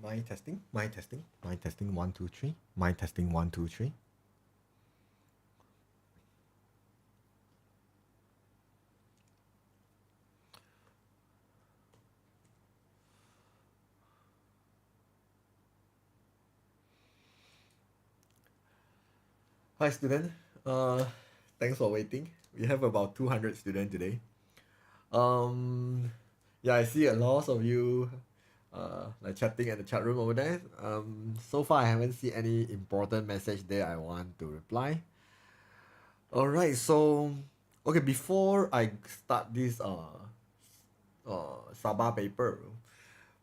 My testing, my testing, my testing, 1, 2, 3. My testing, 1, 2, 3. Hi, student. Uh, Thanks for waiting. We have about 200 students today. Yeah, I see a lot of you like chatting at the chat room over there. So far I haven't seen any important message there I want to reply. All right, so okay, before I start this Sabah paper,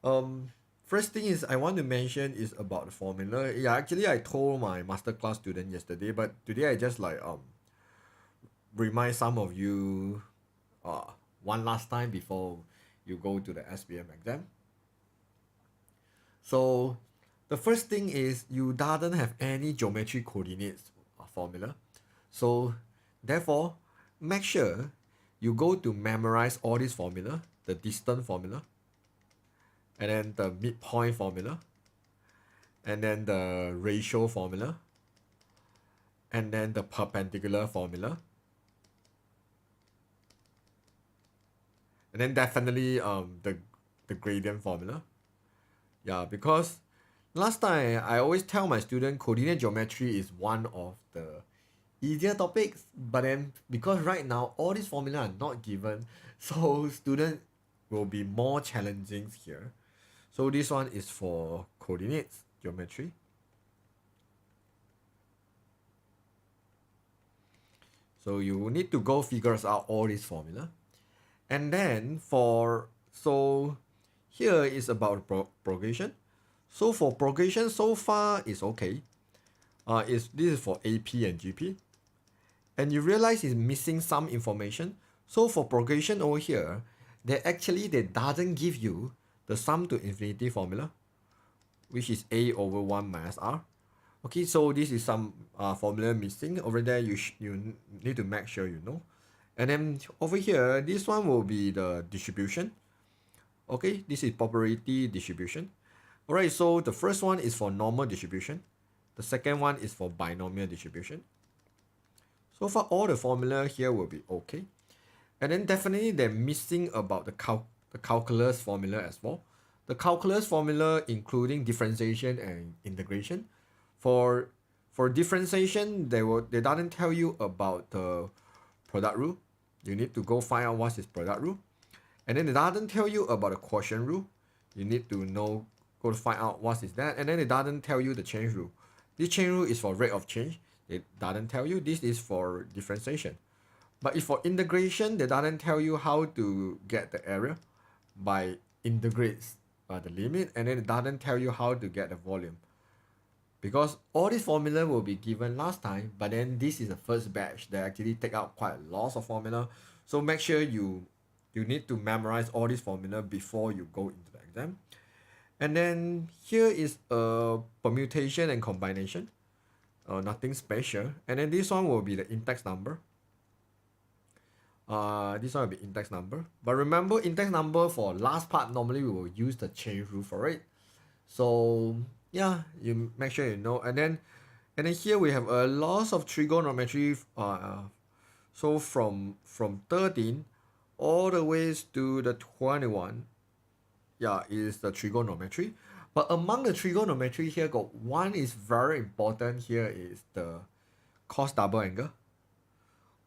um first thing is I want to mention is about the formula. Yeah, actually I told my masterclass student yesterday, but today I just like remind some of you one last time before you go to the SPM exam. So the first thing is you doesn't have any geometry coordinates formula. So therefore, make sure you go to memorize all these formula, the distance formula, and then the midpoint formula, and then the ratio formula, and then the perpendicular formula, and then definitely the gradient formula. Yeah, because last time I always tell my student coordinate geometry is one of the easier topics, but then because right now all these formula are not given, so student will be more challenging here. So this one is for coordinates geometry. So you need to go figures out all these formula. And then so here is about progression. So for progression so far is okay. This is for AP and GP. And you realize it's missing some information. So for progression over here, they doesn't give you the sum to infinity formula, which is A over 1 minus R. Okay, so this is some formula missing over there. You need to make sure you know. And then over here, this one will be the distribution. Okay, this is probability distribution. All right, so the first one is for normal distribution. The second one is for binomial distribution. So far, all the formula here will be okay. And then definitely they're missing about the calculus formula as well. The calculus formula including differentiation and integration. For differentiation, they doesn't tell you about the product rule. You need to go find out what is product rule. And then it doesn't tell you about the quotient rule. You need to go to find out what is that. And then it doesn't tell you the change rule. This change rule is for rate of change. It doesn't tell you. This is for differentiation. But if for integration, they doesn't tell you how to get the area by integrates the limit, and then it doesn't tell you how to get the volume. Because all these formula will be given last time, but then this is the first batch. They actually take out quite a lot of formula. So make sure you need to memorize all these formula before you go into the exam. And then here is a permutation and combination. Nothing special. And then this one will be the index number. This one will be index number. But remember, index number for last part, normally we will use the chain rule for it. So yeah, you make sure you know. And then here we have a lot of trigonometry. So from 13 all the ways to the 21, yeah, is the trigonometry. But among the trigonometry here, got one is very important here is the cos double angle.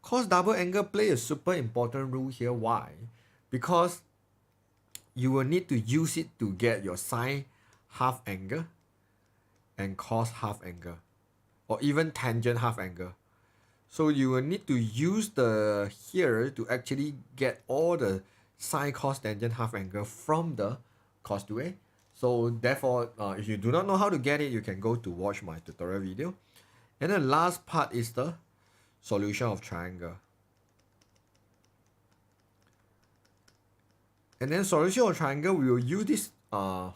Cos double angle play a super important role here. Why? Because you will need to use it to get your sine half angle and cos half angle, or even tangent half angle. So you will need to use the here to actually get all the sine cos tangent half angle from the cos 2a. So therefore, if you do not know how to get it, you can go to watch my tutorial video. And the last part is the solution of triangle. And then solution of triangle, we will use this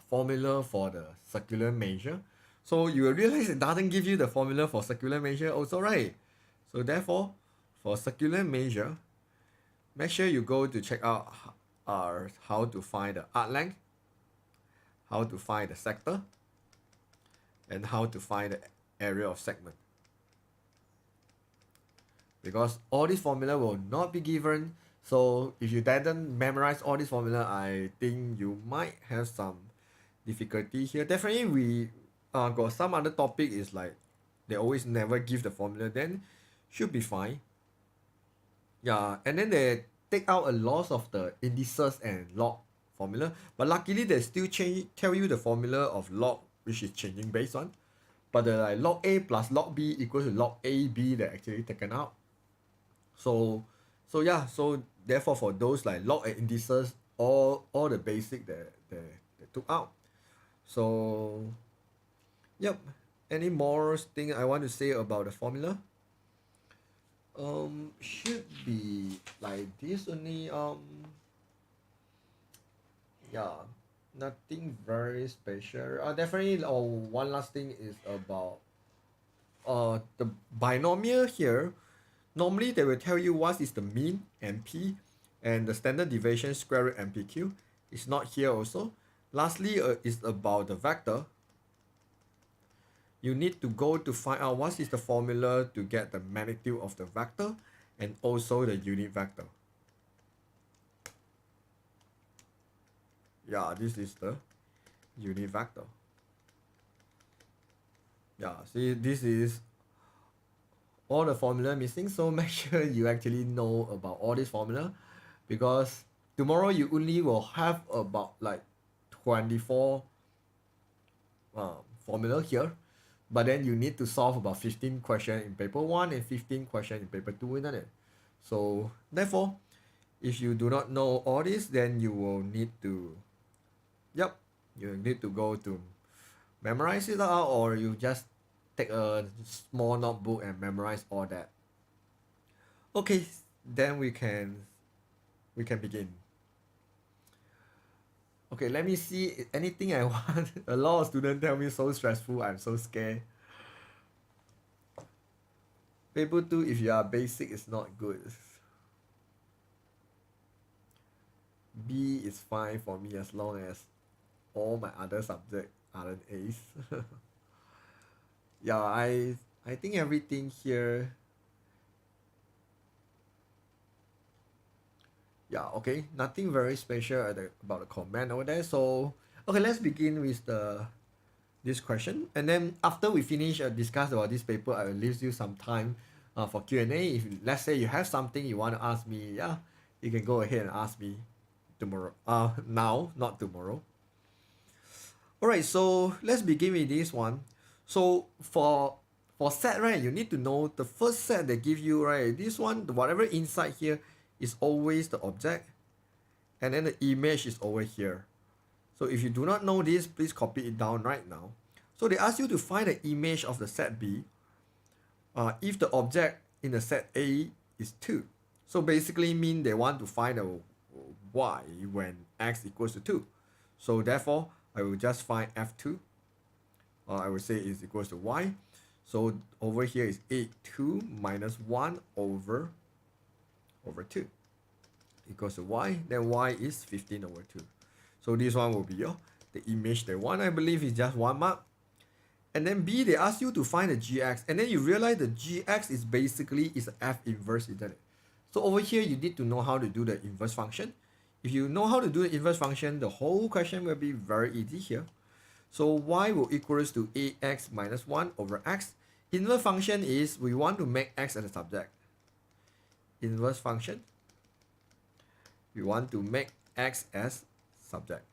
formula for the circular measure. So you will realize it doesn't give you the formula for circular measure also, right? So therefore, for circular measure, make sure you go to check out how to find the arc length, how to find the sector, and how to find the area of segment. Because all this formula will not be given, so if you didn't memorize all this formula, I think you might have some difficulty here. Definitely we got some other topic is like they always never give the formula, then should be fine. Yeah, and then they take out a lot of the indices and log formula, but luckily they still tell you the formula of log, which is changing based on, but the like log a plus log b equals to log ab, they're actually taken out. So yeah, so therefore for those like log and indices, all the basic they took out. So yep, any more thing I want to say about the formula? Should be like this only. Yeah, nothing very special. Definitely. One last thing is about the binomial here. Normally they will tell you what is the mean NP and the standard deviation square root NPQ. It's not here also. Lastly, is about the vector. You need to go to find out what is the formula to get the magnitude of the vector and also the unit vector. Yeah, this is the unit vector. Yeah, see, this is all the formula missing, so make sure you actually know about all this formula, because tomorrow you only will have about like 24 formula here, but then you need to solve about 15 questions in paper 1 and 15 questions in paper 2, isn't it? So therefore, if you do not know all this, then you will need to you need to go to memorize it out, or you just take a small notebook and memorize all that. Okay, then we can begin. Okay, let me see anything I want. A lot of students tell me so stressful, I'm so scared. Paper 2, if you are basic, is not good. B is fine for me as long as all my other subjects aren't A's. Yeah, I think everything here. Yeah, okay, nothing very special about the comment over there. So okay, let's begin with this question, and then after we finish discuss about this paper, I will leave you some time for Q&A. If let's say you have something you want to ask me, yeah, you can go ahead and ask me tomorrow. Now, not tomorrow. All right, so let's begin with this one. So for set, right, you need to know the first set they give you, right? This one, whatever inside here is always the object, and then the image is over here. So if you do not know this, please copy it down right now. So they ask you to find the image of the set B if the object in the set A is 2. So basically mean they want to find a y when x equals to 2. So therefore, I will just find f2. I will say is equals to y. So over here is 2 minus 1 over 2 equals to y. Then y is 15 over 2. So this one will be the image they want. I believe is just 1 mark. And then B, they ask you to find the gx. And then you realize the gx is basically is f inverse, isn't it? So over here, you need to know how to do the inverse function. If you know how to do the inverse function, the whole question will be very easy here. So y will equals to ax minus 1 over x. Inverse function is we want to make x as a subject. Inverse function, we want to make x as subject.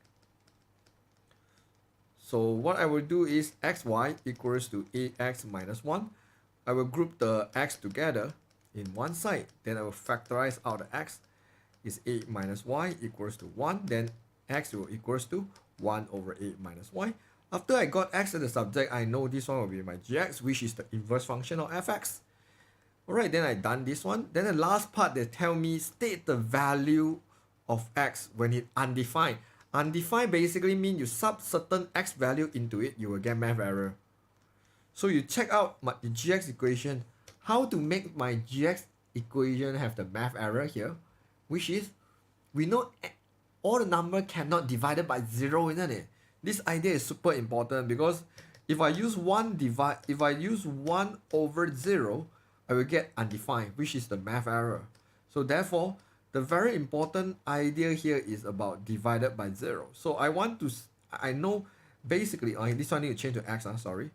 So what I will do is xy equals to ax minus 1. I will group the x together in one side. Then I will factorize out the x is 8 minus y equals to 1. Then x will equals to 1 over 8 minus y. After I got x as the subject, I know this one will be my gx, which is the inverse function of fx. Alright, then I done this one. Then the last part, they tell me state the value of x when it undefined. Undefined basically means you sub certain x value into it, you will get math error. So you check out the gx equation. How to make my gx equation have the math error here, which is we know all the number cannot divided by 0, isn't it? This idea is super important because if I use 1 over 0, I will get undefined, which is the math error. So therefore, the very important idea here is about divided by 0. So I know basically, this one I need to change to x, sorry.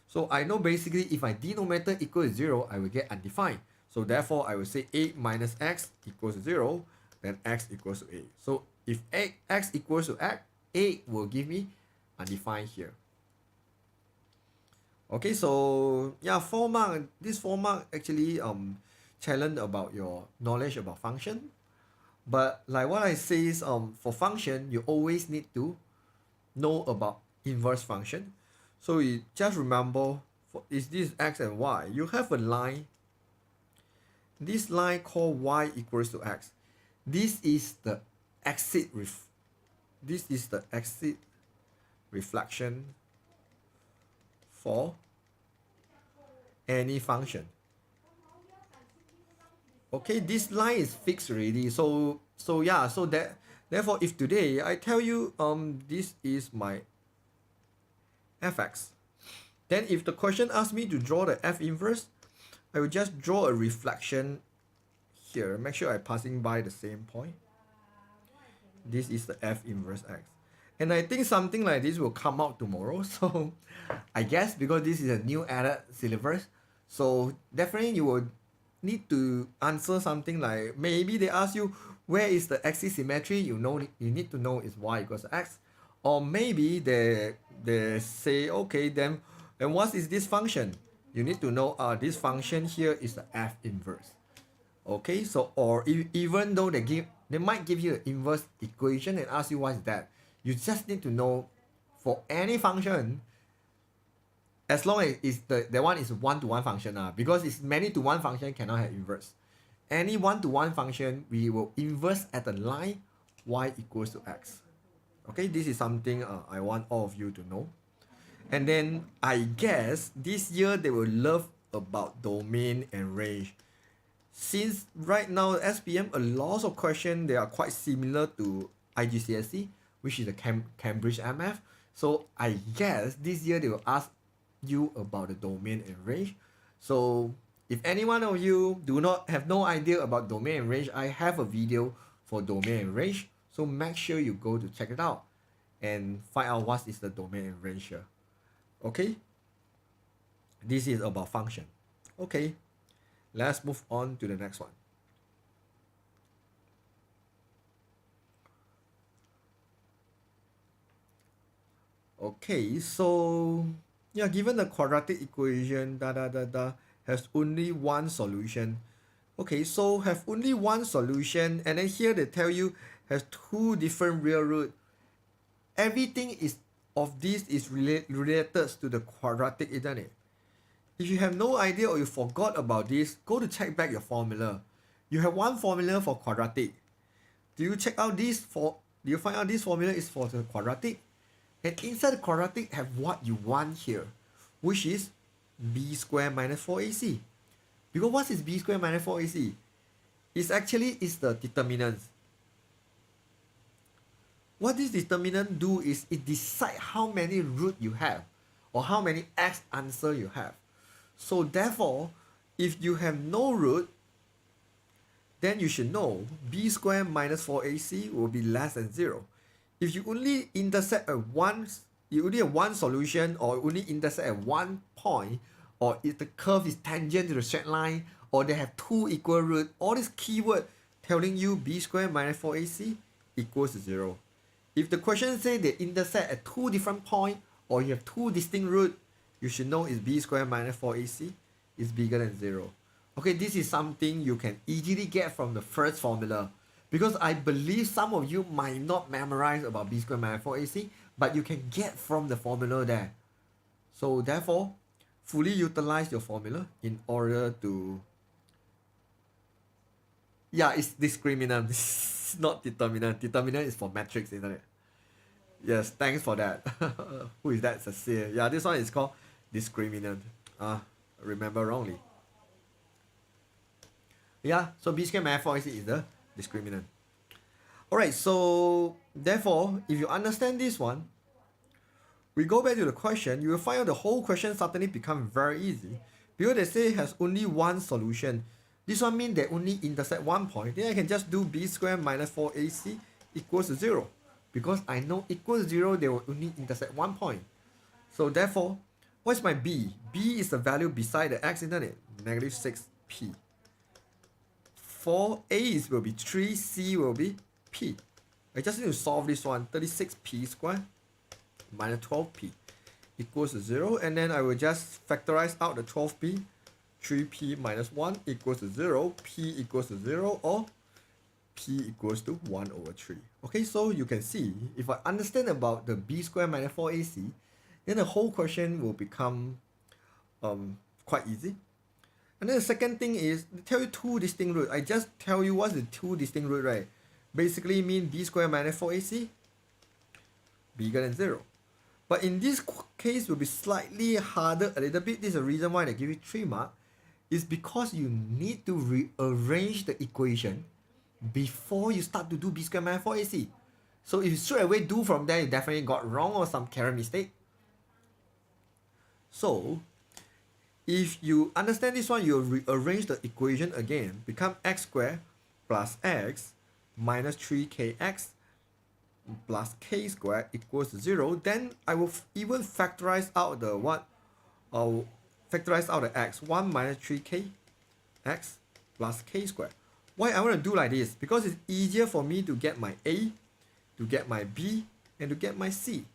So I know basically if my denominator equals 0, I will get undefined. So therefore, I will say 8 minus x equals 0, then x equals to 8. So if x equals to x, 8 will give me undefined here. Okay, so yeah, 4 mark, this 4 mark actually challenge about your knowledge about function. But like what I say is for function, you always need to know about inverse function. So you just remember, is this x and y? You have a line. This line called y equals to x. This is the exit reflection for any function. Okay, this line is fixed already. So yeah, so that therefore if today I tell you this is my fx, then if the question asks me to draw the f inverse, I will just draw a reflection here. Make sure I'm passing by the same point. This is the f inverse x. And I think something like this will come out tomorrow. So I guess because this is a new added syllabus, so definitely you will need to answer something like, maybe they ask you where is the axis symmetry, you need to know is y equals x. Or maybe they say, okay, then and what is this function? You need to know this function here is the f inverse. Okay, so or even though they might give you an inverse equation and ask you what is that, you just need to know for any function, as long as it's the one is one-to-one function, because it's many-to-one function cannot have inverse. Any one-to-one function, we will inverse at the line y equals to x. Okay, this is something I want all of you to know. And then I guess this year they will love about domain and range. Since right now SPM, a lot of questions, they are quite similar to IGCSE, which is the Cambridge MF. So I guess this year they will ask you about the domain and range. So if any one of you have no idea about domain and range, I have a video for domain and range. So make sure you go to check it out and find out what is the domain and range here. Okay, this is about function. Okay, let's move on to the next one. Okay, so yeah, given the quadratic equation has only one solution. Okay, so have only one solution, and then here they tell you has two different real root. Everything of this is related to the quadratic, isn't it? If you have no idea or you forgot about this, go to check back your formula. You have one formula for quadratic. Do you find out this formula is for the quadratic? And inside the quadratic have what you want here, which is b squared minus 4ac. Because what is b squared minus 4ac? It's actually the determinant. What this determinant do is it decide how many root you have or how many x answer you have. So therefore, if you have no root, then you should know b squared minus 4ac will be less than 0. If you only intersect at you only have one solution, or only intersect at one point, or if the curve is tangent to the straight line, or they have two equal root, all this keyword telling you b squared minus 4ac equals to 0. If the question say they intersect at two different points, or you have two distinct roots, you should know is b squared minus 4ac is bigger than 0. Okay, this is something you can easily get from the first formula. Because I believe some of you might not memorize about b squared minus 4ac, but you can get from the formula there. So therefore, fully utilize your formula in order to... Yeah, it's discriminant. It's not determinant. Determinant is for matrix, isn't it? Yes, thanks for that. Who is that? Cecile. Yeah, this one is called discriminant. Remember wrongly. Yeah, so b squared minus 4ac is the discriminant. Alright, so therefore, if you understand this one, we go back to the question, you will find out the whole question suddenly become very easy. Because they say it has only one solution. This one means they only intersect one point. Then I can just do b squared minus 4ac equals to 0. Because I know equals 0, they will only intersect one point. So therefore, what's my b? B is the value beside the x, isn't it? Negative 6p. 4a will be 3, c will be p. I just need to solve this one. 36p squared minus 12p equals to 0. And then I will just factorize out the 12p. 3p minus 1 equals to 0. P equals to 0 or p equals to 1 over 3. Okay, so you can see, if I understand about the b squared minus 4ac, then the whole question will become quite easy. And then the second thing is, they tell you two distinct roots. I just tell you what's the two distinct roots, right? Basically mean b squared minus 4ac bigger than 0. But in this case, will be slightly harder a little bit. This is the reason why they give you 3 marks. Is because you need to rearrange the equation before you start to do b squared minus 4ac. So if you straight away do from there, you definitely got wrong or some carrot mistake. So if you understand this one, you rearrange the equation again, become x squared plus x minus 3kx plus k squared equals 0. Then I will even factorize out the what? Factorize out the x. 1 minus 3k x plus k squared. Why I want to do like this? Because it's easier for me to get my a, to get my b, and to get my c.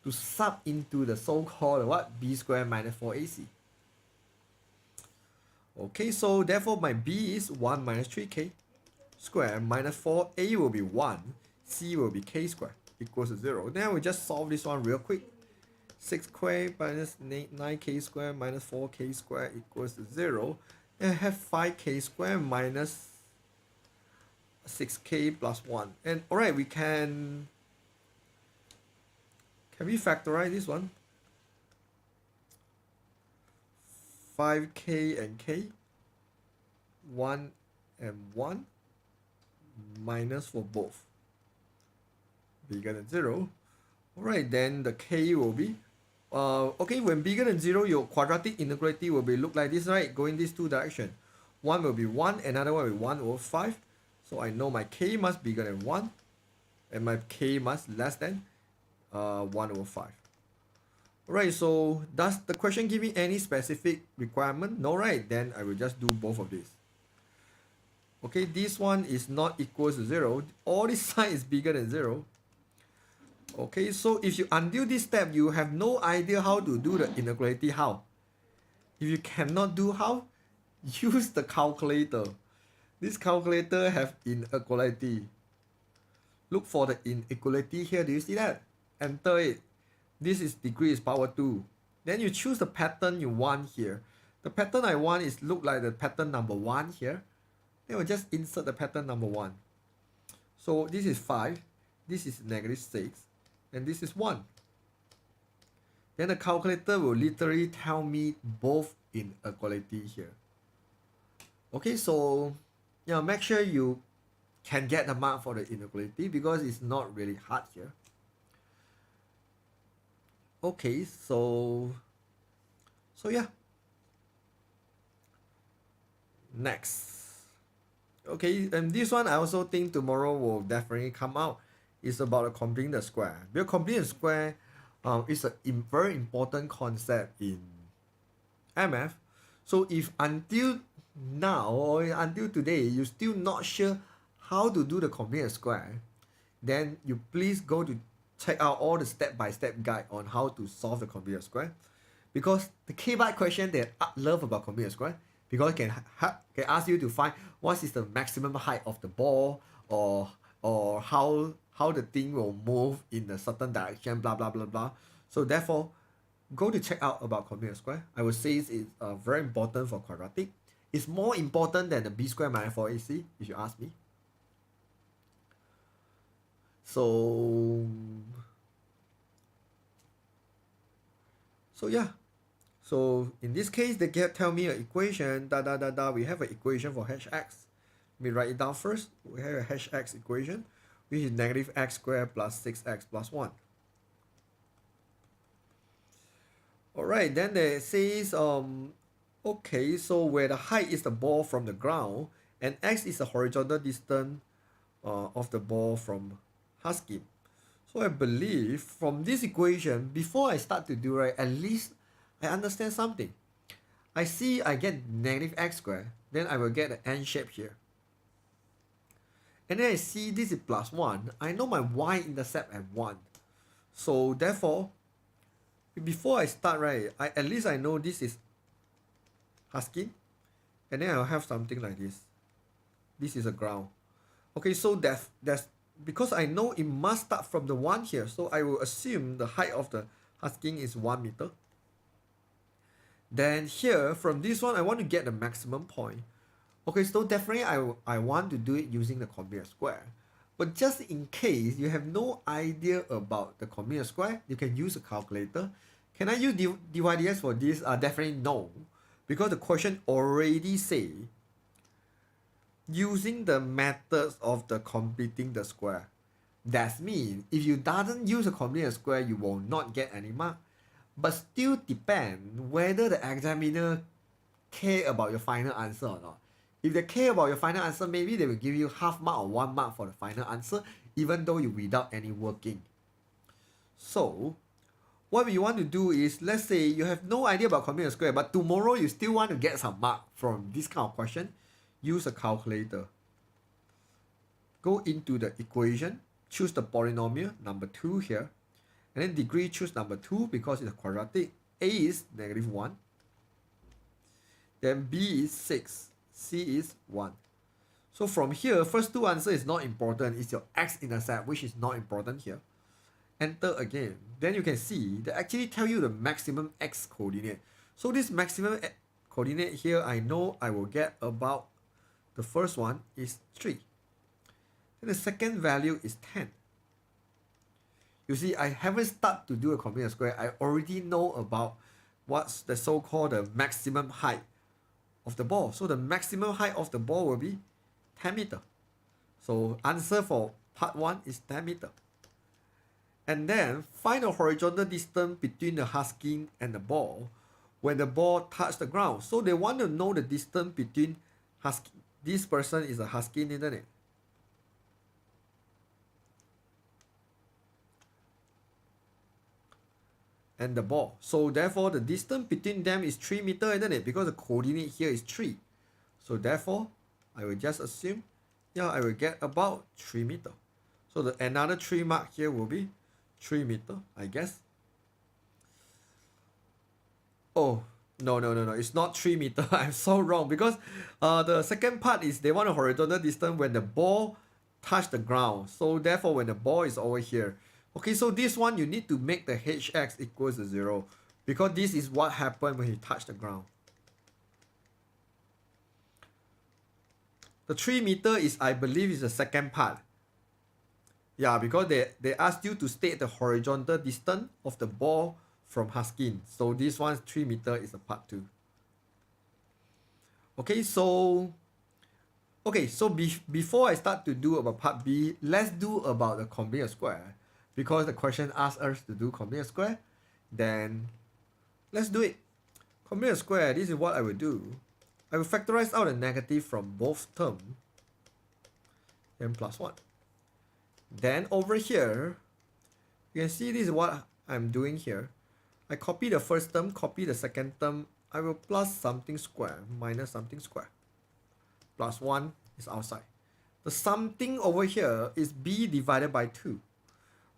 To sub into the so-called what? B squared minus 4ac. Okay, so therefore my b is 1 minus 3k squared minus 4a will be 1, c will be k squared equals to 0. Then we just solve this one real quick. 6 squared minus 9k squared minus 4k squared equals to 0. And I have 5k squared minus 6k plus 1. And alright, we can we factorize this one? 5k and k, 1 and 1, minus for both, bigger than 0. Alright, then the k will be, okay, when bigger than 0, your quadratic inequality will be look like this, right? Going this two direction. One will be 1, another one will be 1 over 5. So I know my k must bigger than 1, and my k must less than 1 over 5. Alright, so does the question give me any specific requirement? No, right? Then I will just do both of these. Okay, this one is not equals to 0. All this side is bigger than 0. Okay, so if you undo this step, you have no idea how to do the inequality. How? If you cannot do how, use the calculator. This calculator have inequality. Look for the inequality here. Do you see that? Enter it. This is degree is power 2. Then you choose the pattern you want here. The pattern I want is look like the pattern number 1 here. Then we'll just insert the pattern number 1. So this is 5. This is negative 6. And this is 1. Then the calculator will literally tell me both inequality here. Okay, so make sure you can get the mark for the inequality because it's not really hard here. Okay, so yeah. Next. Okay, and this one I also think tomorrow will definitely come out. It's about completing the square. Because completing the square is a very important concept in MF. So if until now or until today you're still not sure how to do the completing the square, then you please go to check out all the step-by-step guide on how to solve the completed square. Because the K-byte question that I love about completed square, because it can ask you to find what is the maximum height of the ball, or how the thing will move in a certain direction, blah blah blah blah. So therefore, go to check out about completed square. I would say it's very important for quadratic. It's more important than the b squared minus 4ac, if you ask me. So yeah. So in this case, they tell me an equation, we have an equation for hx. Let me write it down first. We have a hx equation, which is negative x squared plus 6x plus 1. Alright, then it says, okay, so where the height is the ball from the ground and x is the horizontal distance of the ball from husky. So I believe from this equation, before I start to do right, at least I understand something. I see I get negative x squared, then I will get an n shape here. And then I see this is plus 1. I know my y-intercept at 1. So therefore, before I start, right, at least I know this is husky. And then I'll have something like this. This is a ground. Okay, so that's because I know it must start from the 1 here. So I will assume the height of the husking is 1 meter. Then here, from this one, I want to get the maximum point. Okay, so definitely I want to do it using the combinatoric square. But just in case you have no idea about the combinatoric square, you can use a calculator. Can I use dy/dx for this? Definitely no. Because the question already say using the methods of the completing the square. That means if you doesn't use a combinatoric square, you will not get any mark. But still depend whether the examiner care about your final answer or not. If they care about your final answer, maybe they will give you half mark or 1 mark for the final answer, even though you without any working. So what we want to do is, let's say you have no idea about combinatoric square, but tomorrow you still want to get some mark from this kind of question, use a calculator. Go into the equation, choose the polynomial, number 2 here, and then degree choose number 2 because it's a quadratic. A is -1. Then B is 6. C is 1. So from here, first two answer is not important. It's your x-intercept, which is not important here. Enter again. Then you can see they actually tell you the maximum x coordinate. So this maximum coordinate here, I know I will get about, the first one is 3. Then the second value is 10. You see, I haven't started to do a combinatoric square. I already know about what's the so-called the maximum height of the ball. So the maximum height of the ball will be 10 meter. So answer for part 1 is 10 meter. And then find the horizontal distance between the husking and the ball when the ball touch the ground. So they want to know the distance between husky. This person is a husky, isn't it? And the ball. So therefore the distance between them is 3 meter, isn't it? Because the coordinate here is 3. So therefore I will just assume, yeah, I will get about 3 meter. So the another 3 mark here will be 3 meter, I guess. Oh, no, it's not 3 meter. I'm so wrong because the second part is they want a horizontal distance when the ball touch the ground. So therefore when the ball is over here. Okay, so this one you need to make the hx equals to 0 because this is what happened when he touched the ground. The 3 meter is, I believe, is the second part. Yeah, because they asked you to state the horizontal distance of the ball from husking. So this one 3 meter is a part 2. Okay, so before I start to do about part B, let's do about the combinatoric square. Because the question asks us to do combinatoric square, then let's do it. Combinatoric square, this is what I will do. I will factorize out the negative from both terms, then plus 1. Then over here, you can see this is what I'm doing here. I copy the first term, copy the second term. I will plus something square, minus something square. Plus 1 is outside. The something over here is b divided by 2.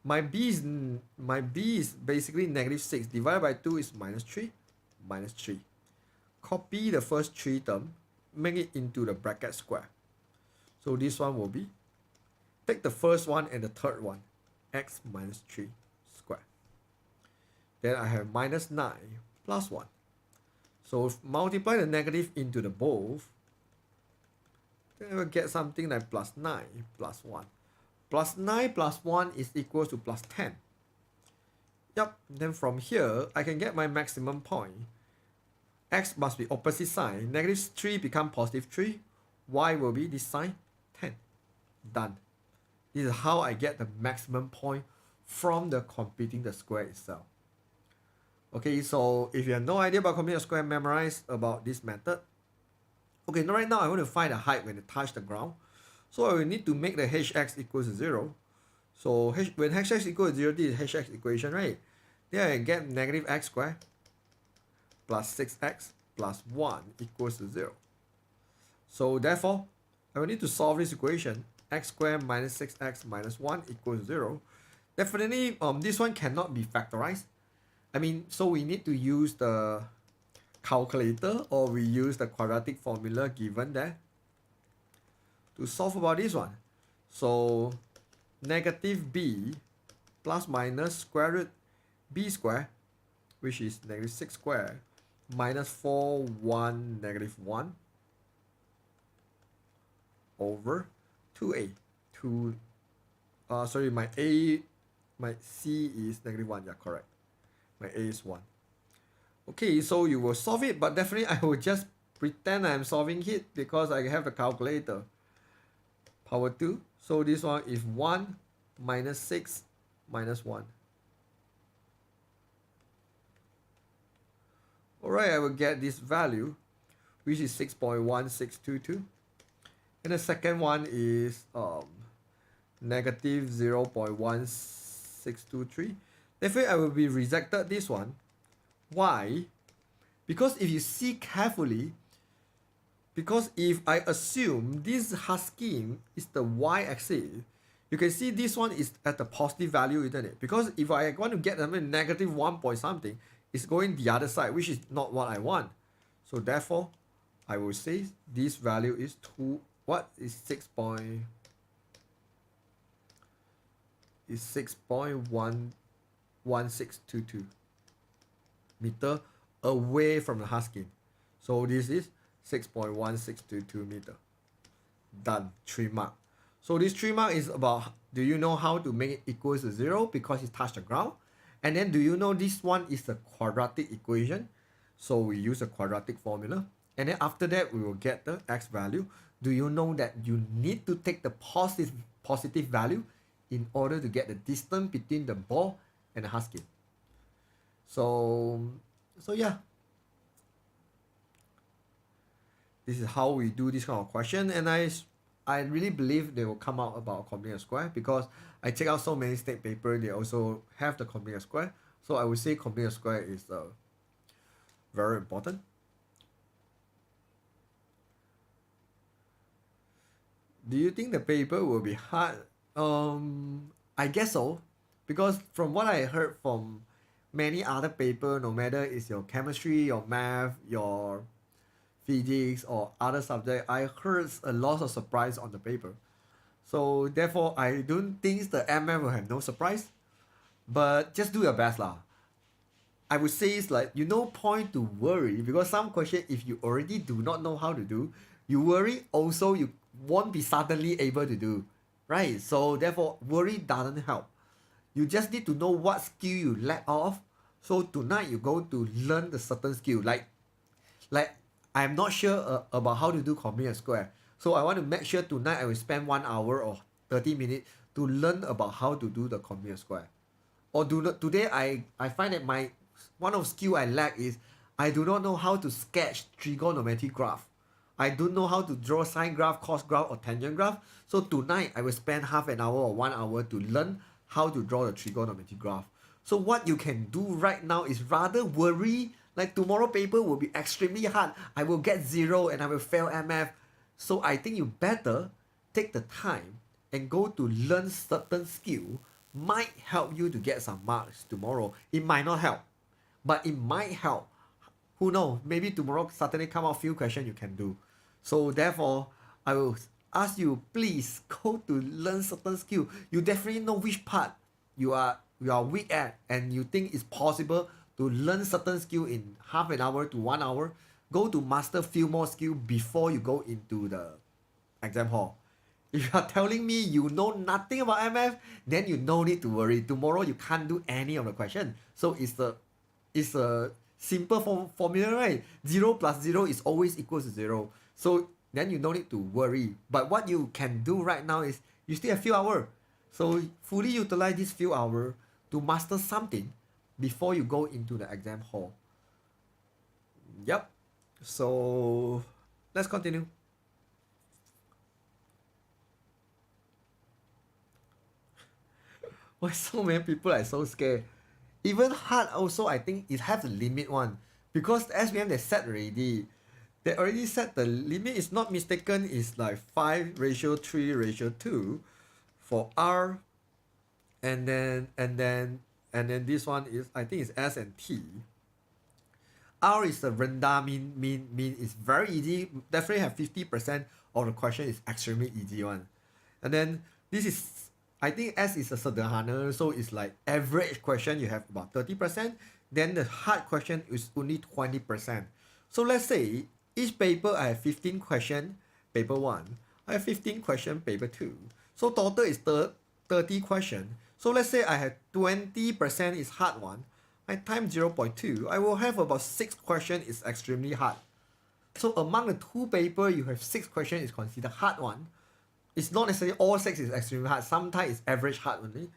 My b is basically -6 divided by 2 is -3, -3. Copy the first 3 term, make it into the bracket square. So this one will be, take the first one and the third one, x minus 3 square. Then I have -9 plus 1. So if multiply the negative into the both, then I will get something like +9 plus 1. +9 plus 1 is equal to +10. Yep, then from here, I can get my maximum point. X must be opposite sign. -3 become +3. Y will be this sign, 10. Done. This is how I get the maximum point from the completing the square itself. Okay, so if you have no idea about combinatoric square, memorize about this method. Okay, now right now I want to find the height when it touch the ground. So I will need to make the hx equals to 0. So when hx equals to 0, this is hx equation, right? Then I get negative x squared plus 6x plus 1 equals to 0. So therefore, I will need to solve this equation. X squared minus 6x minus 1 equals 0. Definitely, this one cannot be factorized. I mean, so we need to use the calculator or we use the quadratic formula given there to solve about this one. So negative b plus minus square root b squared, which is negative 6 squared, minus 4, 1, negative 1 over 2a. Sorry, my c is negative 1. Yeah, correct. My a is 1. Okay, so you will solve it, but definitely I will just pretend I'm solving it because I have the calculator. Power 2. So this one is 1 minus 6 minus 1. Alright, I will get this value, which is 6.1622. And the second one is negative 0.1623. Therefore, I will be rejected this one. Why? Because if you see carefully, because if I assume this scheme is the y-axis, you can see this one is at the positive value, isn't it? Because if I want to get them in negative 1 point something, it's going the other side, which is not what I want. So therefore, I will say this value is 2. What is 6.1622 meter away from the scheme. So this is 6.1622 meter. Done. 3 mark. So this 3 mark is about, do you know how to make it equals to 0 because it touched the ground? And then do you know this one is the quadratic equation? So we use a quadratic formula. And then after that, we will get the x value. Do you know that you need to take the positive value in order to get the distance between the ball and the husky? So yeah. This is how we do this kind of question, and I really believe they will come out about combinatoric square because I check out so many state paper, they also have the combinatoric square. So I would say combinatoric square is very important. Do you think the paper will be hard? I guess so, because from what I heard from many other paper, no matter it's your chemistry, your math, your physics or other subject, I heard a lot of surprise on the paper. So therefore, I don't think the MF will have no surprise. But just do your best lah. I would say it's like you no point to worry because some question if you already do not know how to do, you worry also you won't be suddenly able to do, right? So therefore, worry doesn't help. You just need to know what skill you lack of. So tonight you go to learn the certain skill like I'm not sure about how to do combinatoric square. So I want to make sure tonight I will spend 1 hour or 30 minutes to learn about how to do the combinatoric square. Or today I find that one of skill I lack is I do not know how to sketch trigonometric graph. I don't know how to draw sine graph, cos graph or tangent graph. So tonight I will spend half an hour or 1 hour to learn how to draw the trigonometric graph. So what you can do right now is rather worry like tomorrow paper will be extremely hard. I will get 0 and I will fail MF. So I think you better take the time and go to learn certain skill. Might help you to get some marks tomorrow. It might not help, but it might help. Who knows? Maybe tomorrow suddenly come out few questions you can do. So therefore, I will ask you please go to learn certain skill. You definitely know which part you are weak at and you think it's possible to learn certain skill in half an hour to 1 hour. Go to master few more skill before you go into the exam hall. If you are telling me you know nothing about MF, then you no need to worry. Tomorrow you can't do any of the question. So it's a simple formula, right? 0 plus 0 is always equals to 0. So then you don't need to worry. But what you can do right now is you still have few hours. So fully utilize this few hours to master something before you go into the exam hall. Yep. So let's continue. Why so many people are so scared? Even hard also, I think it has a limit one. Because the SPM they set already. They already set the limit, is not mistaken, is like 5:3:2 for R. And then this one is, I think it's S and T. R is the rendah mean is very easy. Definitely have 50% of the question is extremely easy one. And then this is, I think S is a sederhana, so it's like average question you have about 30%. Then the hard question is only 20%. So let's say each paper I have 15 question, paper 1. I have 15 question, paper 2. So total is 30 question. So let's say I have 20% is hard one. I times 0.2, I will have about 6 question is extremely hard. So among the 2 paper, you have 6 question is considered hard one. It's not necessarily all 6 is extremely hard. Sometimes it's average hard only.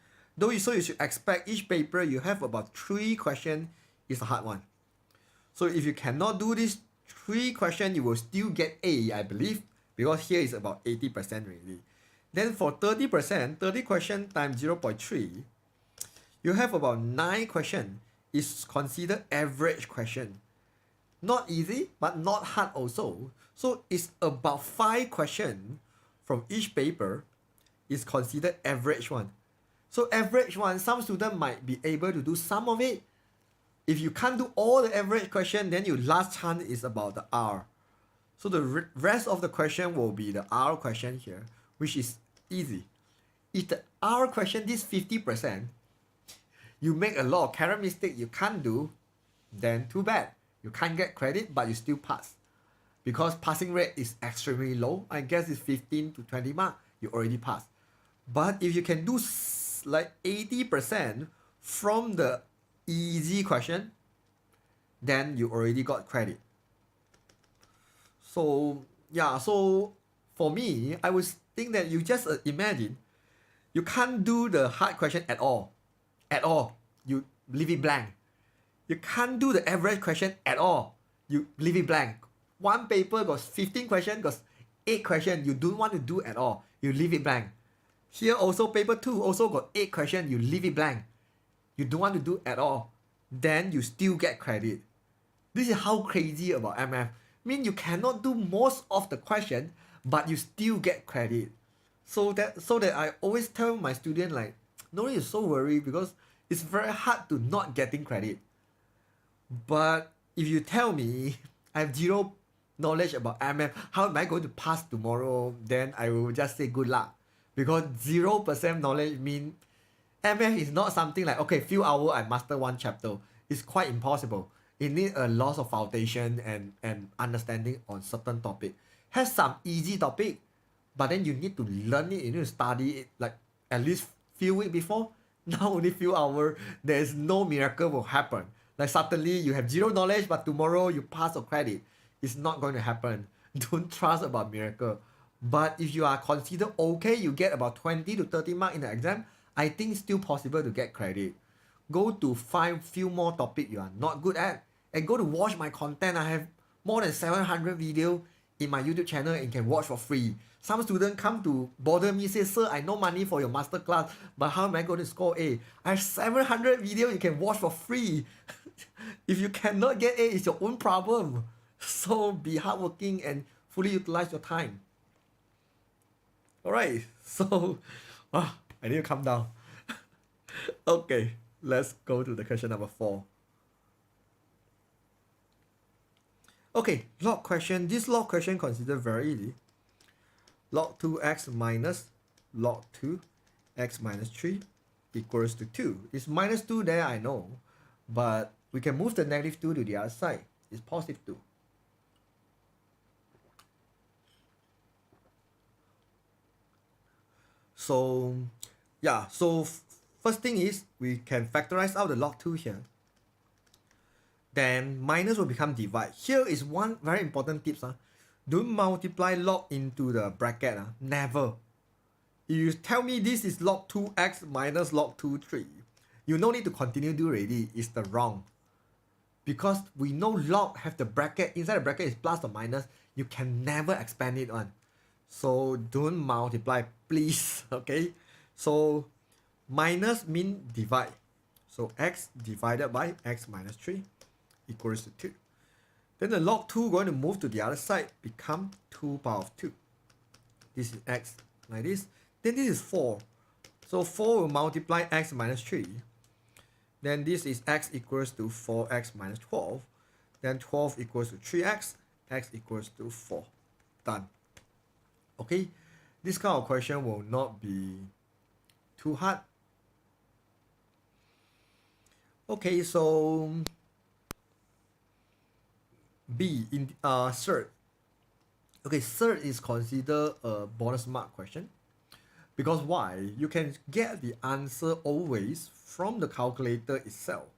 So you should expect each paper you have about 3 question is a hard one. So if you cannot do this 3 question, you will still get A, I believe, because here is about 80% really. Then for 30%, 30 question times 0.3, you have about 9 question is considered average question. Not easy, but not hard also. So it's about 5 question from each paper is considered average one. So average one, some student might be able to do some of it. If you can't do all the average question, then your last chance is about the R. So the rest of the question will be the R question here, which is easy. If the R question, this 50%, you make a lot of carrot mistake you can't do, then too bad. You can't get credit, but you still pass. Because passing rate is extremely low. I guess it's 15 to 20 mark. You already passed. But if you can do like 80% from the easy question, then you already got credit. So yeah, so for me, I would think that you just imagine you can't do the hard question at all. At all. You leave it blank. You can't do the average question at all. You leave it blank. One paper got 15 questions, got 8 questions you don't want to do at all. You leave it blank. Here also paper 2 also got 8 questions, you leave it blank. You don't want to do at all. Then you still get credit. This is how crazy about MF. Mean you cannot do most of the question, but you still get credit. So that I always tell my student like, no need to so worry because it's very hard to not getting credit. But if you tell me I have zero knowledge about MF, how am I going to pass tomorrow? Then I will just say good luck. Because 0% knowledge mean MF is not something like, okay, few hours I master one chapter. It's quite impossible. It needs a lot of foundation and understanding on certain topic. Has some easy topic, but then you need to learn it, you need to study it like at least few weeks before. Now only few hours, there's no miracle will happen. Like suddenly you have zero knowledge, but tomorrow you pass or credit. It's not going to happen. Don't trust about miracle. But if you are considered okay, you get about 20 to 30 marks in the exam, I think it's still possible to get credit. Go to find few more topics you are not good at and go to watch my content. I have more than 700 videos in my YouTube channel and can watch for free. Some students come to bother me, say, sir, I no money for your master class, but how am I going to score A? I have 700 videos you can watch for free. If you cannot get A, it's your own problem. So be hardworking and fully utilize your time. Alright, so I need to calm down. Okay, let's go to the question number 4. Okay, log question. This log question considered very easy. Log 2x minus log 2x minus 3 equals to 2. It's minus 2 there, I know. But we can move the negative 2 to the other side. It's positive 2. So, yeah. So, first thing is we can factorize out the log 2 here. Then minus will become divide. Here is one very important tips. Don't multiply log into the bracket. Never. If you tell me this is log 2x minus log 2, 3, You no need to continue do already. It's the wrong. Because we know log have the bracket. Inside the bracket is plus or minus. You can never expand it on. So don't multiply, please. Okay. So minus mean divide. So x divided by x minus 3 equals to 2. Then the log 2 going to move to the other side, become 2 power of 2. This is x like this. Then this is 4. So 4 will multiply x minus 3. Then this is x equals to 4x minus 12. Then 12 equals to 3x. X equals to 4. Done. Okay. This kind of question will not be too hard. Okay, so B in surd. Okay, surd is considered a bonus mark question. Because why? You can get the answer always from the calculator itself.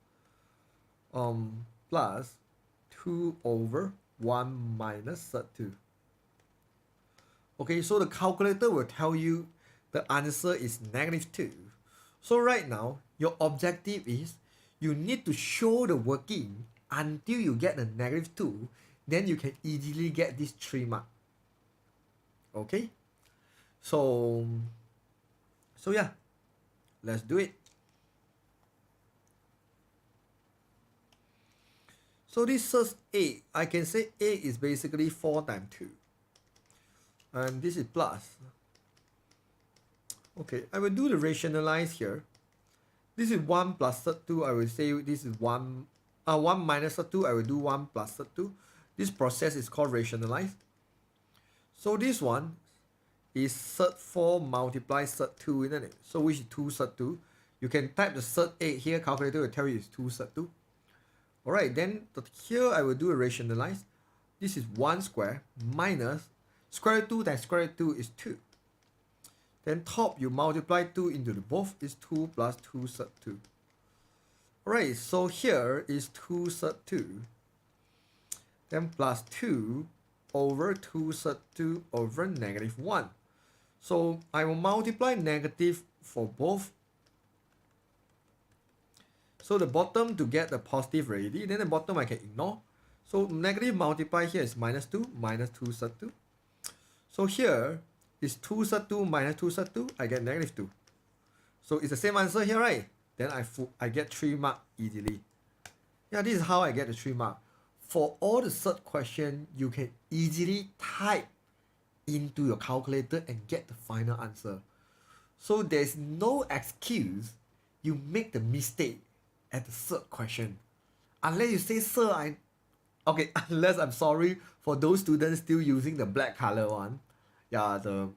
Plus 2 over 1 minus surd 2. Okay, so the calculator will tell you the answer is negative 2. So right now, your objective is you need to show the working until you get the negative 2. Then you can easily get this 3 mark. Okay? So yeah, let's do it. So this is A. I can say A is basically 4 times 2. And this is plus. Okay, I will do the rationalize here. This is 1 plus surd 2. I will say this is 1 minus surd 2. I will do 1 plus surd 2. This process is called rationalize. So this one is surd 4 multiply surd 2, isn't it? So which is 2 surd 2. You can type the surd 8 here. Calculator will tell you it's 2 surd 2. Alright, then here I will do a rationalize. This is 1 square minus square root 2 times square root 2 is 2. Then top you multiply 2 into the both is 2 plus 2 surd 2. Alright, so here is 2 surd 2. Then plus 2 over 2 surd 2 over negative 1. So I will multiply negative for both. So the bottom to get the positive already, then the bottom I can ignore. So negative multiply here is minus 2 surd 2. So here is 2 surd 2 minus 2 surd 2, I get negative 2. So it's the same answer here, right? Then I get 3 mark easily. Yeah, this is how I get the 3 mark. For all the surd question, you can easily type into your calculator and get the final answer. So there's no excuse you make the mistake at the surd question. Unless you say, sir, unless I'm sorry for those students still using the black color one. Yeah, the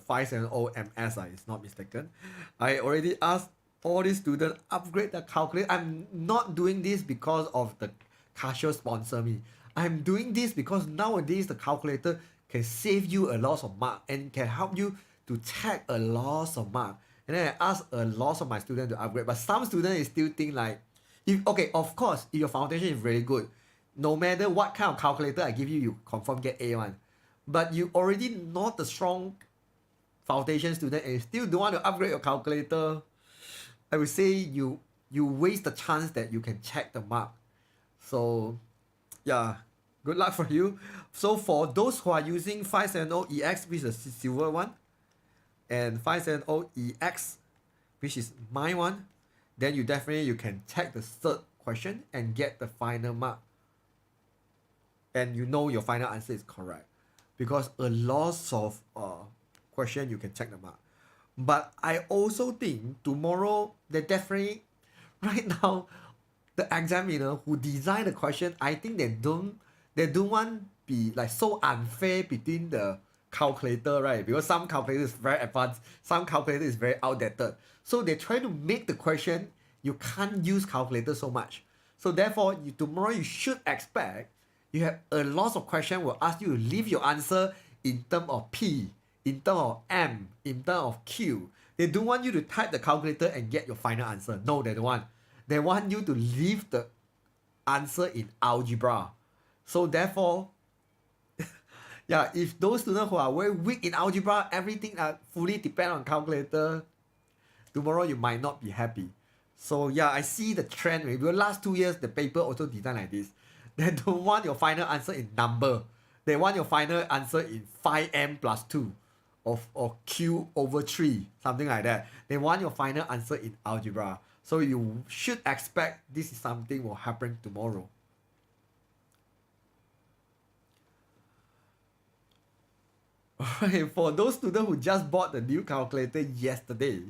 570 MS, is not mistaken. I already asked all these students upgrade the calculator. I'm not doing this because of the Casio sponsor me. I'm doing this because nowadays the calculator can save you a lot of mark and can help you to check a lot of mark. And then I ask a lot of my students to upgrade, but some students still think like, of course, if your foundation is really good, no matter what kind of calculator I give you, you confirm get A1. But you already not the strong foundation student and you still don't want to upgrade your calculator, I would say you waste the chance that you can check the mark. So yeah, good luck for you. So for those who are using 570EX, which is the silver one, and 570EX, which is my one, then you can check the third question and get the final mark. And you know your final answer is correct. Because a lot of question you can check the mark. But I also think tomorrow, they definitely, right now, the examiner who designed the question, I think they don't want be like so unfair between the calculator, right? Because some calculator is very advanced, some calculator is very outdated. So they try to make the question you can't use calculator so much. So therefore, tomorrow you should expect you have a lot of questions will ask you to leave your answer in terms of P, in terms of M, in terms of Q. They don't want you to type the calculator and get your final answer. No, they don't want. They want you to leave the answer in algebra. So therefore, yeah, if those students who are very weak in algebra, everything fully depend on calculator, tomorrow you might not be happy. So yeah, I see the trend. Because last 2 years, the paper also designed like this. They don't want your final answer in number. They want your final answer in 5m plus 2 or q over 3, something like that. They want your final answer in algebra. So you should expect this is something will happen tomorrow. Alright, for those students who just bought the new calculator yesterday,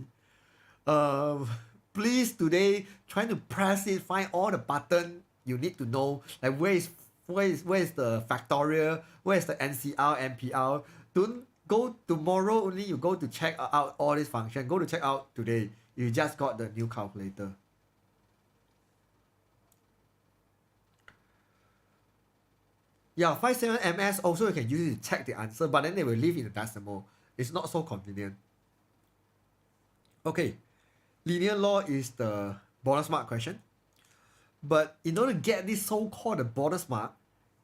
um, please today try to press it, find all the button you need to know, like where is the factorial, where is the NCR, NPR. Don't go tomorrow only you go to check out all this function. Go to check out today. You just got the new calculator. Yeah, 57 ms also you can use it to check the answer, but then they will leave in the decimal. It's not so convenient. Okay, linear law is the bonus mark question. But in order to get this so-called bonus mark,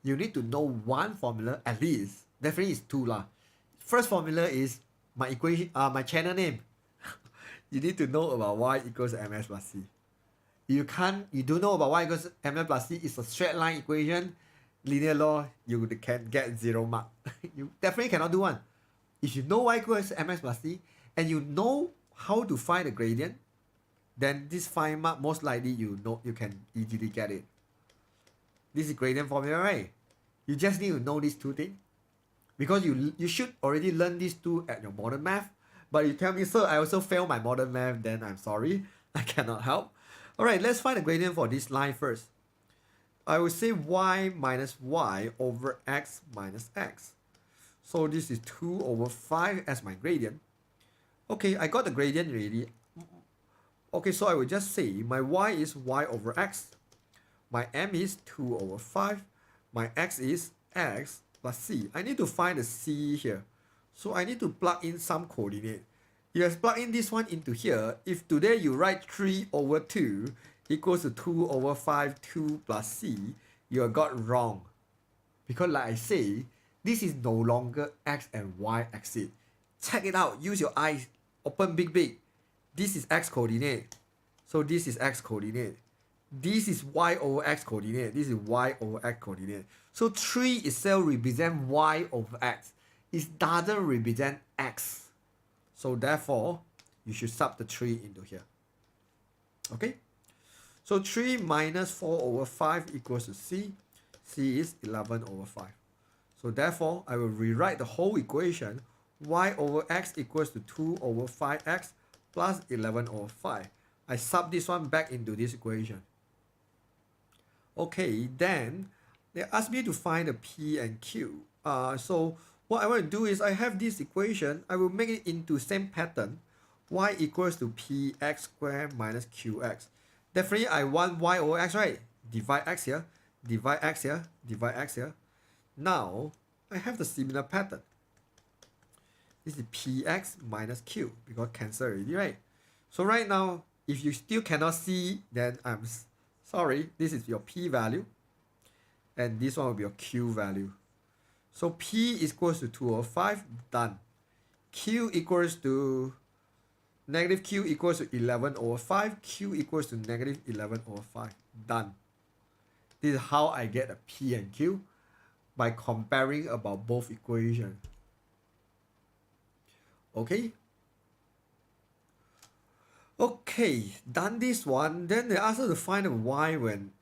you need to know one formula at least. Definitely is two lah. First formula is my equation, my channel name. You need to know about y equals ms plus c. You don't know about y equals ms plus c. It's a straight line equation. Linear law, you can get 0 mark. You definitely cannot do one. If you know y equals ms plus c and you know how to find the gradient, then this 5 mark most likely you can easily get it. This is gradient formula, right? You just need to know these two things. Because you should already learn these two at your modern math. But you tell me, sir, I also failed my modern math, then I'm sorry. I cannot help. Alright, let's find the gradient for this line first. I will say y minus y over x minus x. So this is 2 over 5 as my gradient. Okay, I got the gradient already. Okay, so I will just say my y is y over x. My m is 2 over 5. My x is x plus c. I need to find the c here. So I need to plug in some coordinate. You have plugged in this one into here. If today you write 3 over 2 equals to 2 over 5, 2 plus c, you have got wrong. Because like I say, this is no longer x and y axis. Check it out. Use your eyes. Open big. This is x coordinate. So this is x coordinate. This is y over x coordinate. This is y over x coordinate. So 3 itself represents y over x. It doesn't represent x. So therefore, you should sub the 3 into here. Okay? So 3 minus 4 over 5 equals to c. c is 11 over 5. So therefore, I will rewrite the whole equation. Y over x equals to 2 over 5x plus 11 over 5. I sub this one back into this equation. Okay, then they ask me to find the p and q. So what I want to do is I have this equation. I will make it into same pattern. Y equals to px squared minus qx. Definitely I want y over x, right? Divide x here, divide x here, divide x here. Now I have the similar pattern. This is px minus q because cancel already, right? So right now, if you still cannot see, then I'm sorry. This is your p value, and this one will be your q value. So p equals to 2 over 5, done. Q equals to negative q equals to 11 over 5. Q equals to negative 11 over 5, done. This is how I get a p and q by comparing about both equations. Okay. Okay, done this one. Then they ask us to find the y and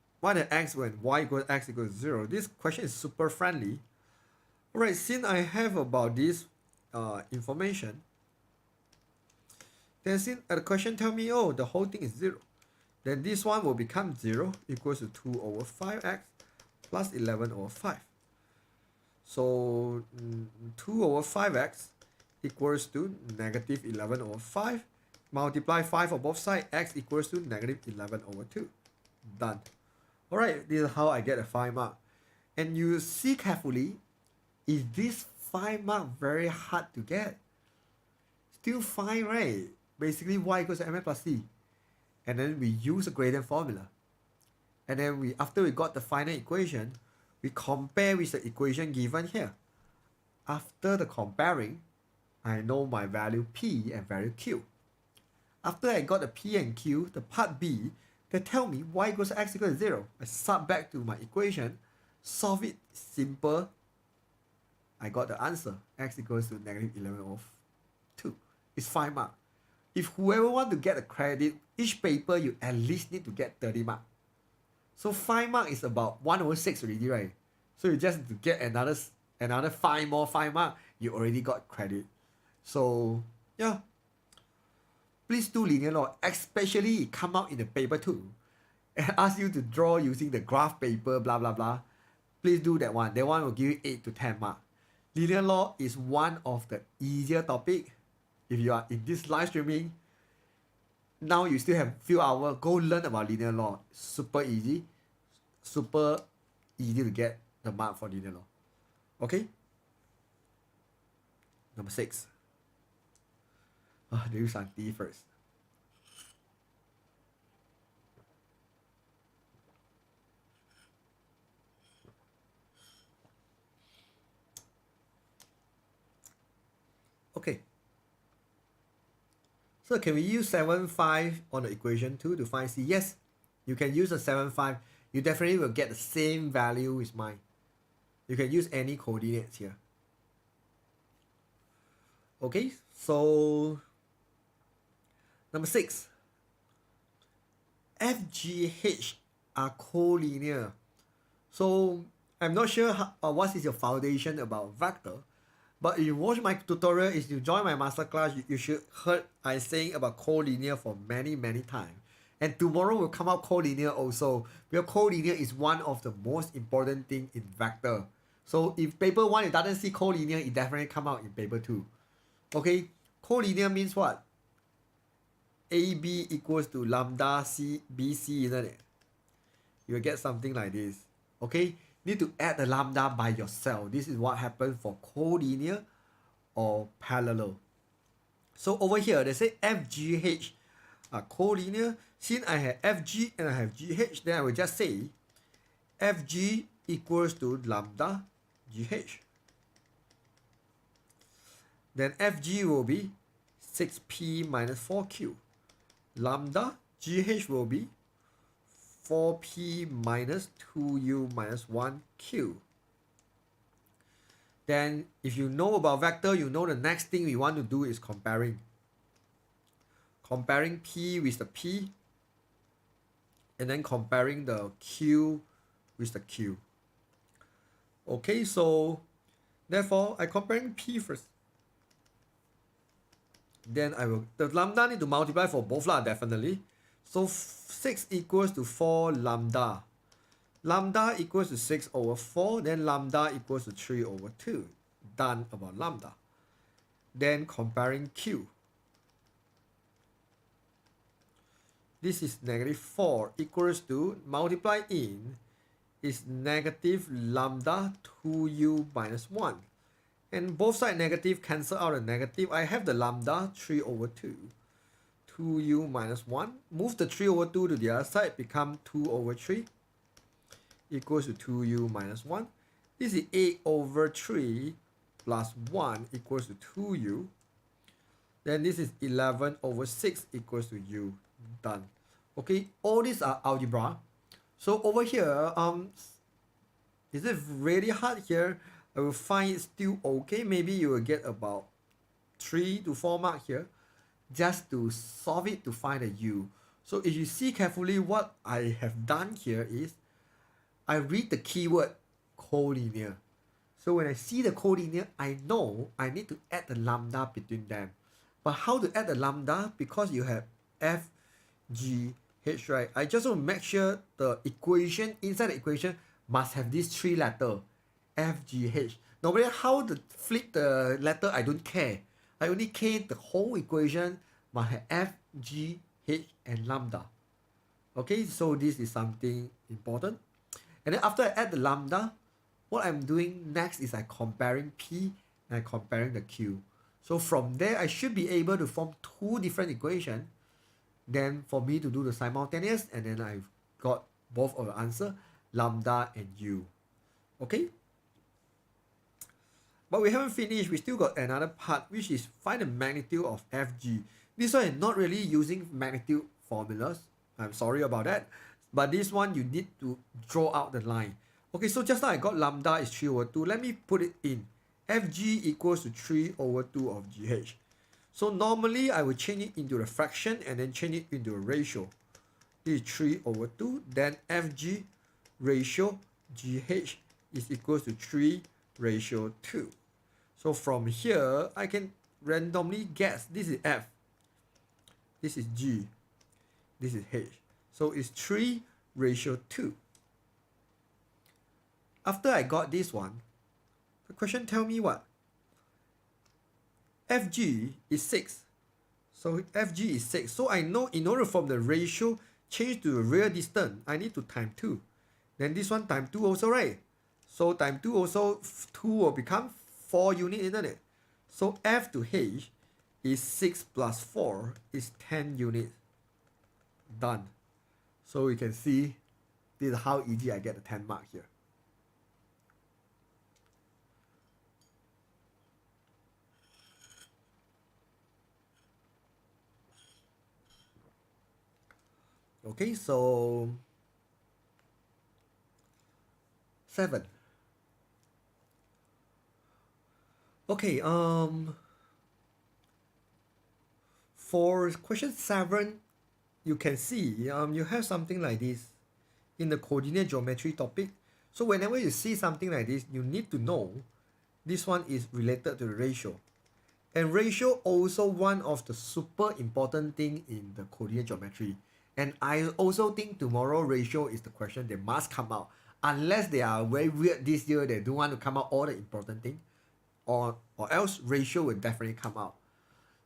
x when y equals x equals 0. This question is super friendly. Alright, since I have about this information, then since the question tell me, oh, the whole thing is 0, then this one will become 0 equals to 2 over 5x plus 11 over 5. So 2 over 5x equals to negative 11 over 5. Multiply 5 on both sides, x equals to negative 11 over 2. Done. Alright, this is how I get a 5 mark. And you see carefully, is this 5 mark very hard to get? Still fine, right? Basically y equals to mx plus c. And then we use a gradient formula. And then after we got the final equation, we compare with the equation given here. After the comparing, I know my value p and value q. After I got the P and Q, the part B, they tell me y equals x equals to 0. I sub back to my equation, solve it simple. I got the answer. X equals to negative 11 over 2. It's 5 marks. If whoever want to get a credit, each paper you at least need to get 30 marks. So 5 marks is about 1 over 6 already, right? So you just need to get another 5 marks, you already got credit. So yeah, please do linear law, especially it come out in the paper 2 and ask you to draw using the graph paper, blah blah blah. Please do that one. That one will give you 8 to 10 marks. Linear law is one of the easier topic. If you are in this live streaming, now you still have few hours, go learn about linear law. Super easy to get the mark for linear law. Okay? Number 6. Do something first. Okay. So can we use 7, 5 on the equation 2 to find C? Yes, you can use a 7, 5. You definitely will get the same value as mine. You can use any coordinates here. Okay, so number 6. FGH are collinear. So I'm not sure what is your foundation about vector. But if you watch my tutorial, if you join my masterclass, you should heard I saying about collinear for many times. And tomorrow will come out collinear also. Because collinear is one of the most important thing in vector. So if paper 1 it doesn't see collinear, it definitely come out in paper 2. Okay, collinear means what? AB equals to lambda C BC, isn't it? You will get something like this. Okay, need to add the lambda by yourself. This is what happens for collinear or parallel. So over here they say FGH are collinear. Since I have FG and I have GH, then I will just say FG equals to lambda GH. Then FG will be 6P minus 4Q. Lambda GH will be 4P minus 2U minus 1Q. Then if you know about vector, you know the next thing we want to do is comparing. Comparing P with the P. And then comparing the Q with the Q. Okay, so therefore I comparing P first. Then the lambda need to multiply for both lah, definitely. So 6 equals to 4 lambda. Lambda equals to 6 over 4. Then lambda equals to 3 over 2. Done about lambda. Then comparing Q. This is negative 4 equals to, multiply in, is negative lambda 2u minus 1. And both sides negative, cancel out a negative. I have the lambda 3 over 2. 2u minus 1. Move the 3 over 2 to the other side, become 2 over 3 equals to 2u minus 1. This is 8 over 3 plus 1 equals to 2u. Then this is 11 over 6 equals to u. Done. Okay, all these are algebra. So over here, is it really hard here? I will find it still okay. Maybe you will get about 3 to 4 marks here just to solve it to find a u. So if you see carefully, what I have done here is I read the keyword collinear. So when I see the collinear, I know I need to add the lambda between them. But how to add the lambda? Because you have f, g, h, right? I just want to make sure the equation, inside the equation, must have these 3 letters. F, G, H. No matter how to flip the letter, I don't care. I only care the whole equation must have F, G, H, and lambda. Okay, so this is something important. And then after I add the lambda, what I'm doing next is I comparing P and I comparing the Q. So from there, I should be able to form 2 different equations. Then for me to do the simultaneous, and then I've got both of the answer, lambda and u. Okay? But we haven't finished. We still got another part, which is find the magnitude of FG. This one is not really using magnitude formulas. I'm sorry about that. But this one, you need to draw out the line. Okay, so just now I got lambda is 3 over 2. Let me put it in. Fg equals to 3 over 2 of GH. So normally, I will change it into a fraction and then change it into a ratio. This is 3 over 2. Then Fg ratio GH is equals to 3 ratio 2. So from here, I can randomly guess. This is F. This is G. This is H. So it's 3 ratio 2. After I got this one, the question tell me what? Fg is 6. So Fg is 6. So I know in order from the ratio change to the real distance, I need to time 2. Then this one time 2 also, right? So time 2 also, 2 will become 4 units, isn't it? So F to H is 6 plus 4 is 10 units. Done. So you can see this is how easy I get the 10 mark here. Okay, so 7. Okay, for question 7, you can see you have something like this in the coordinate geometry topic. So whenever you see something like this, you need to know this one is related to the ratio. And ratio also one of the super important thing in the coordinate geometry. And I also think tomorrow ratio is the question that must come out. Unless they are very weird this year, they don't want to come out all the important thing. Or else ratio will definitely come out.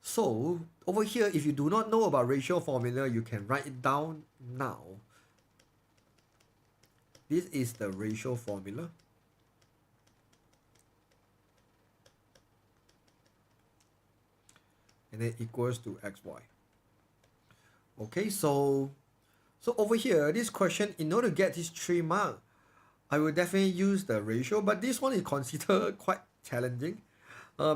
So over here, if you do not know about ratio formula, you can write it down now. This is the ratio formula. And then equals to xy. Okay, so over here, this question, in order to get this 3 mark, I will definitely use the ratio, but this one is considered quite challenging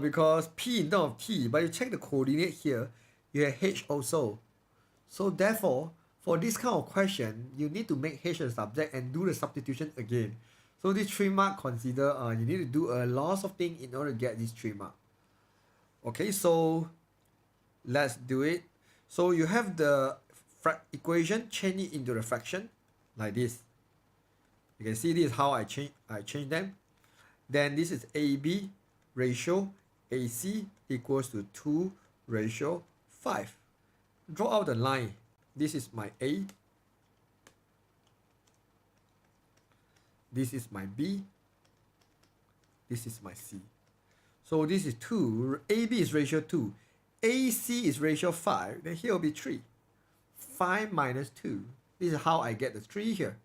because P in terms of T, but you check the coordinate here, you have H also. So therefore, for this kind of question, you need to make H a subject and do the substitution again. So this 3 mark consider, you need to do a lot of things in order to get this 3 mark. Okay, so let's do it. So you have the equation, change it into the fraction like this. You can see this is how I change them. Then this is AB ratio AC equals to 2 ratio 5. Draw out the line. This is my A. This is my B. This is my C. So this is 2. AB is ratio 2. AC is ratio 5. Then here will be 3. 5 minus 2. This is how I get the 3 here.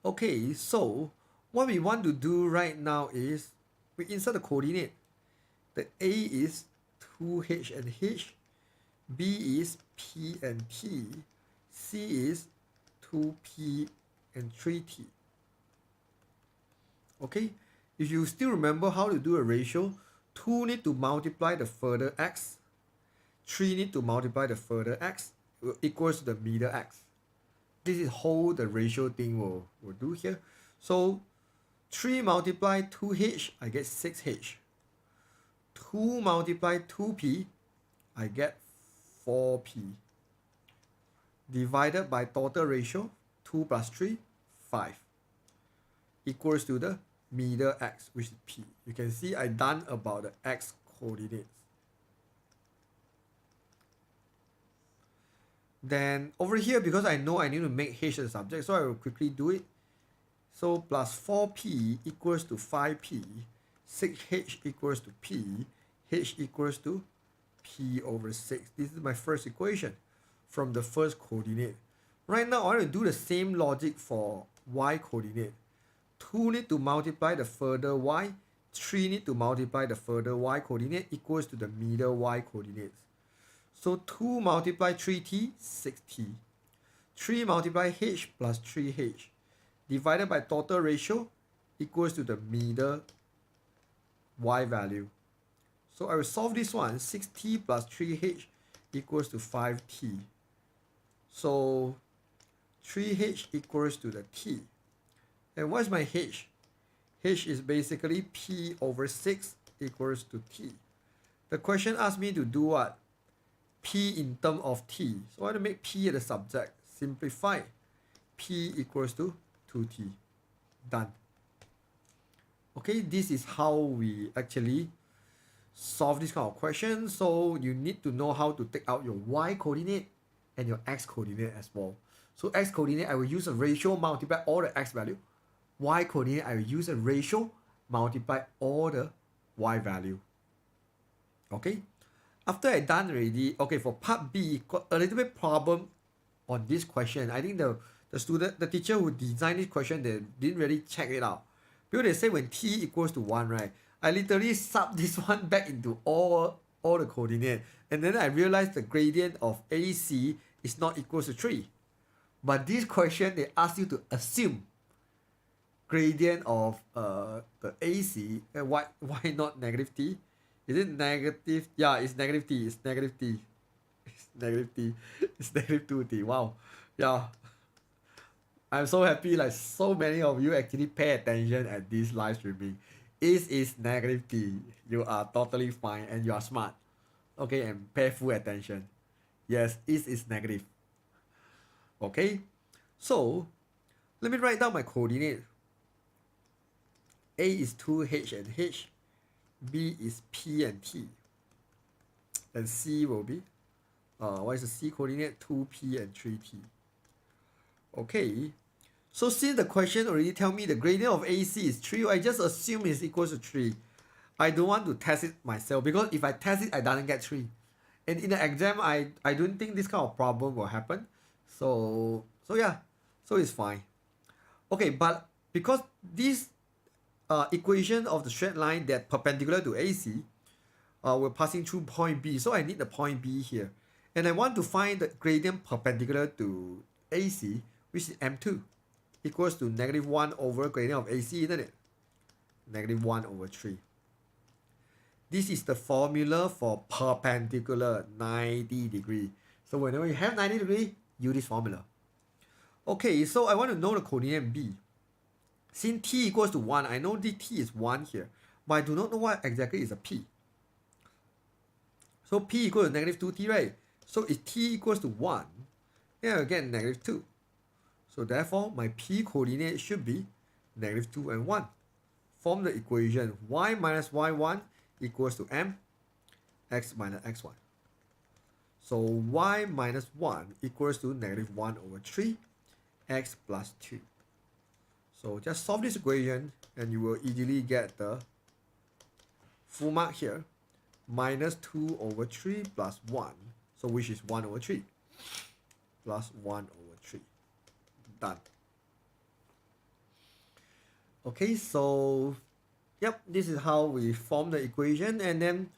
Okay, so what we want to do right now is we insert the coordinate. The A is 2H and H. B is P and T. C is 2P and 3T. Okay, if you still remember how to do a ratio, 2 need to multiply the further x. 3 need to multiply the further x equals to the middle x. This is how the ratio thing will do here. So 3 multiply 2h, I get 6h. 2 multiply 2p, I get 4p. Divided by total ratio, 2 plus 3, 5. Equals to the middle x, which is p. You can see I done about the x coordinates. Then over here, because I know I need to make h a subject, so I will quickly do it. So plus 4p equals to 5p, 6h equals to p, h equals to p over 6. This is my first equation from the first coordinate. Right now, I want to do the same logic for y coordinate. 2 need to multiply the further y, 3 need to multiply the further y coordinate equals to the middle y coordinates. So 2 multiply 3t, 6t. 3 multiply h plus 3h. Divided by total ratio, equals to the middle y value. So I will solve this one. 6t plus 3h equals to 5t. So 3h equals to the t. And what's my h? H is basically p over 6 equals to t. The question asks me to do what? P in terms of t. So I want to make p the subject. Simplify. P equals to 2t. Done. Okay, this is how we actually solve this kind of question. So you need to know how to take out your y coordinate and your x coordinate as well. So x coordinate, I will use a ratio multiply all the x value. Y coordinate, I will use a ratio multiply all the y value. Okay, after I done already, okay, for part B, got a little bit problem on this question. I think the teacher who designed this question, they didn't really check it out. Because they say when t equals to 1, right, I literally sub this one back into all the coordinate. And then I realized the gradient of AC is not equal to 3. But this question, they ask you to assume gradient of the AC. Why not negative t? Is it negative? Yeah, it's negative t. It's negative t. It's negative t. It's negative 2t. Wow. Yeah. I'm so happy like so many of you actually pay attention at this live streaming. Is negative t. You are totally fine and you are smart. Okay, and pay full attention. Yes, is negative. Okay. So let me write down my coordinate. A is 2h and h. B is p and t. And C will be what is the C coordinate? 2p and 3t. Okay, so since the question already tell me the gradient of AC is 3, I just assume it's equals to 3. I don't want to test it myself because if I test it, I don't get 3. And in the exam, I don't think this kind of problem will happen. So yeah, so it's fine. Okay, but because this equation of the straight line that perpendicular to AC, we're passing through point B, so I need the point B here. And I want to find the gradient perpendicular to AC, which is m2, equals to negative 1 over gradient of AC, isn't it? Negative 1 over 3. This is the formula for perpendicular 90 degree. So whenever you have 90 degree, use this formula. Okay, so I want to know the coordinate B. Since t equals to 1, I know the t is 1 here, but I do not know what exactly is a p. So p equals to negative 2t, right? So if t equals to 1, then I get negative 2. So therefore, my p coordinate should be negative 2 and 1. Form the equation y minus y1 equals to m, x minus x1. So y minus 1 equals to negative 1 over 3, x plus 2. So just solve this equation and you will easily get the full mark here. Minus 2 over 3 plus 1. So which is 1 over 3. Plus 1 over 3. Done. Okay, so yep, this is how we form the equation. And then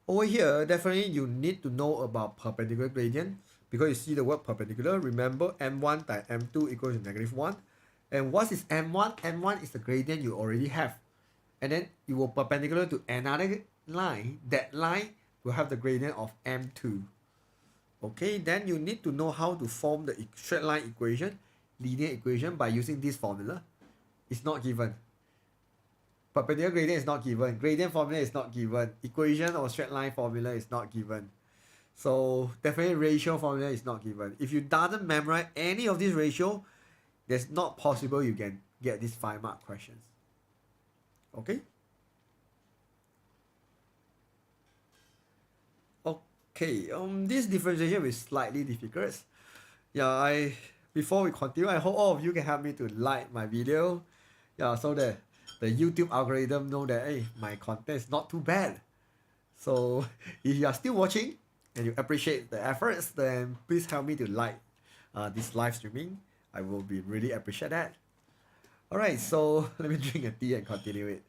over here, definitely you need to know about perpendicular gradient. Because you see the word perpendicular, remember m1 times m2 equals to negative 1. And what is m1? m1 is the gradient you already have. And then it will perpendicular to another line. That line will have the gradient of m2. Okay, then you need to know how to form the straight line equation, linear equation by using this formula. It's not given. Perpendicular gradient is not given. Gradient formula is not given. Equation or straight line formula is not given. So definitely ratio formula is not given. If you doesn't memorize any of these ratio, there's not possible you can get these 5-mark questions. Okay? Okay, this differentiation is slightly difficult. Yeah, before we continue, I hope all of you can help me to like my video. Yeah, so that the YouTube algorithm know that hey, my content is not too bad. So if you are still watching and you appreciate the efforts, then please help me to like this live streaming. I will be really appreciate that. Alright, so let me drink a tea and continue it.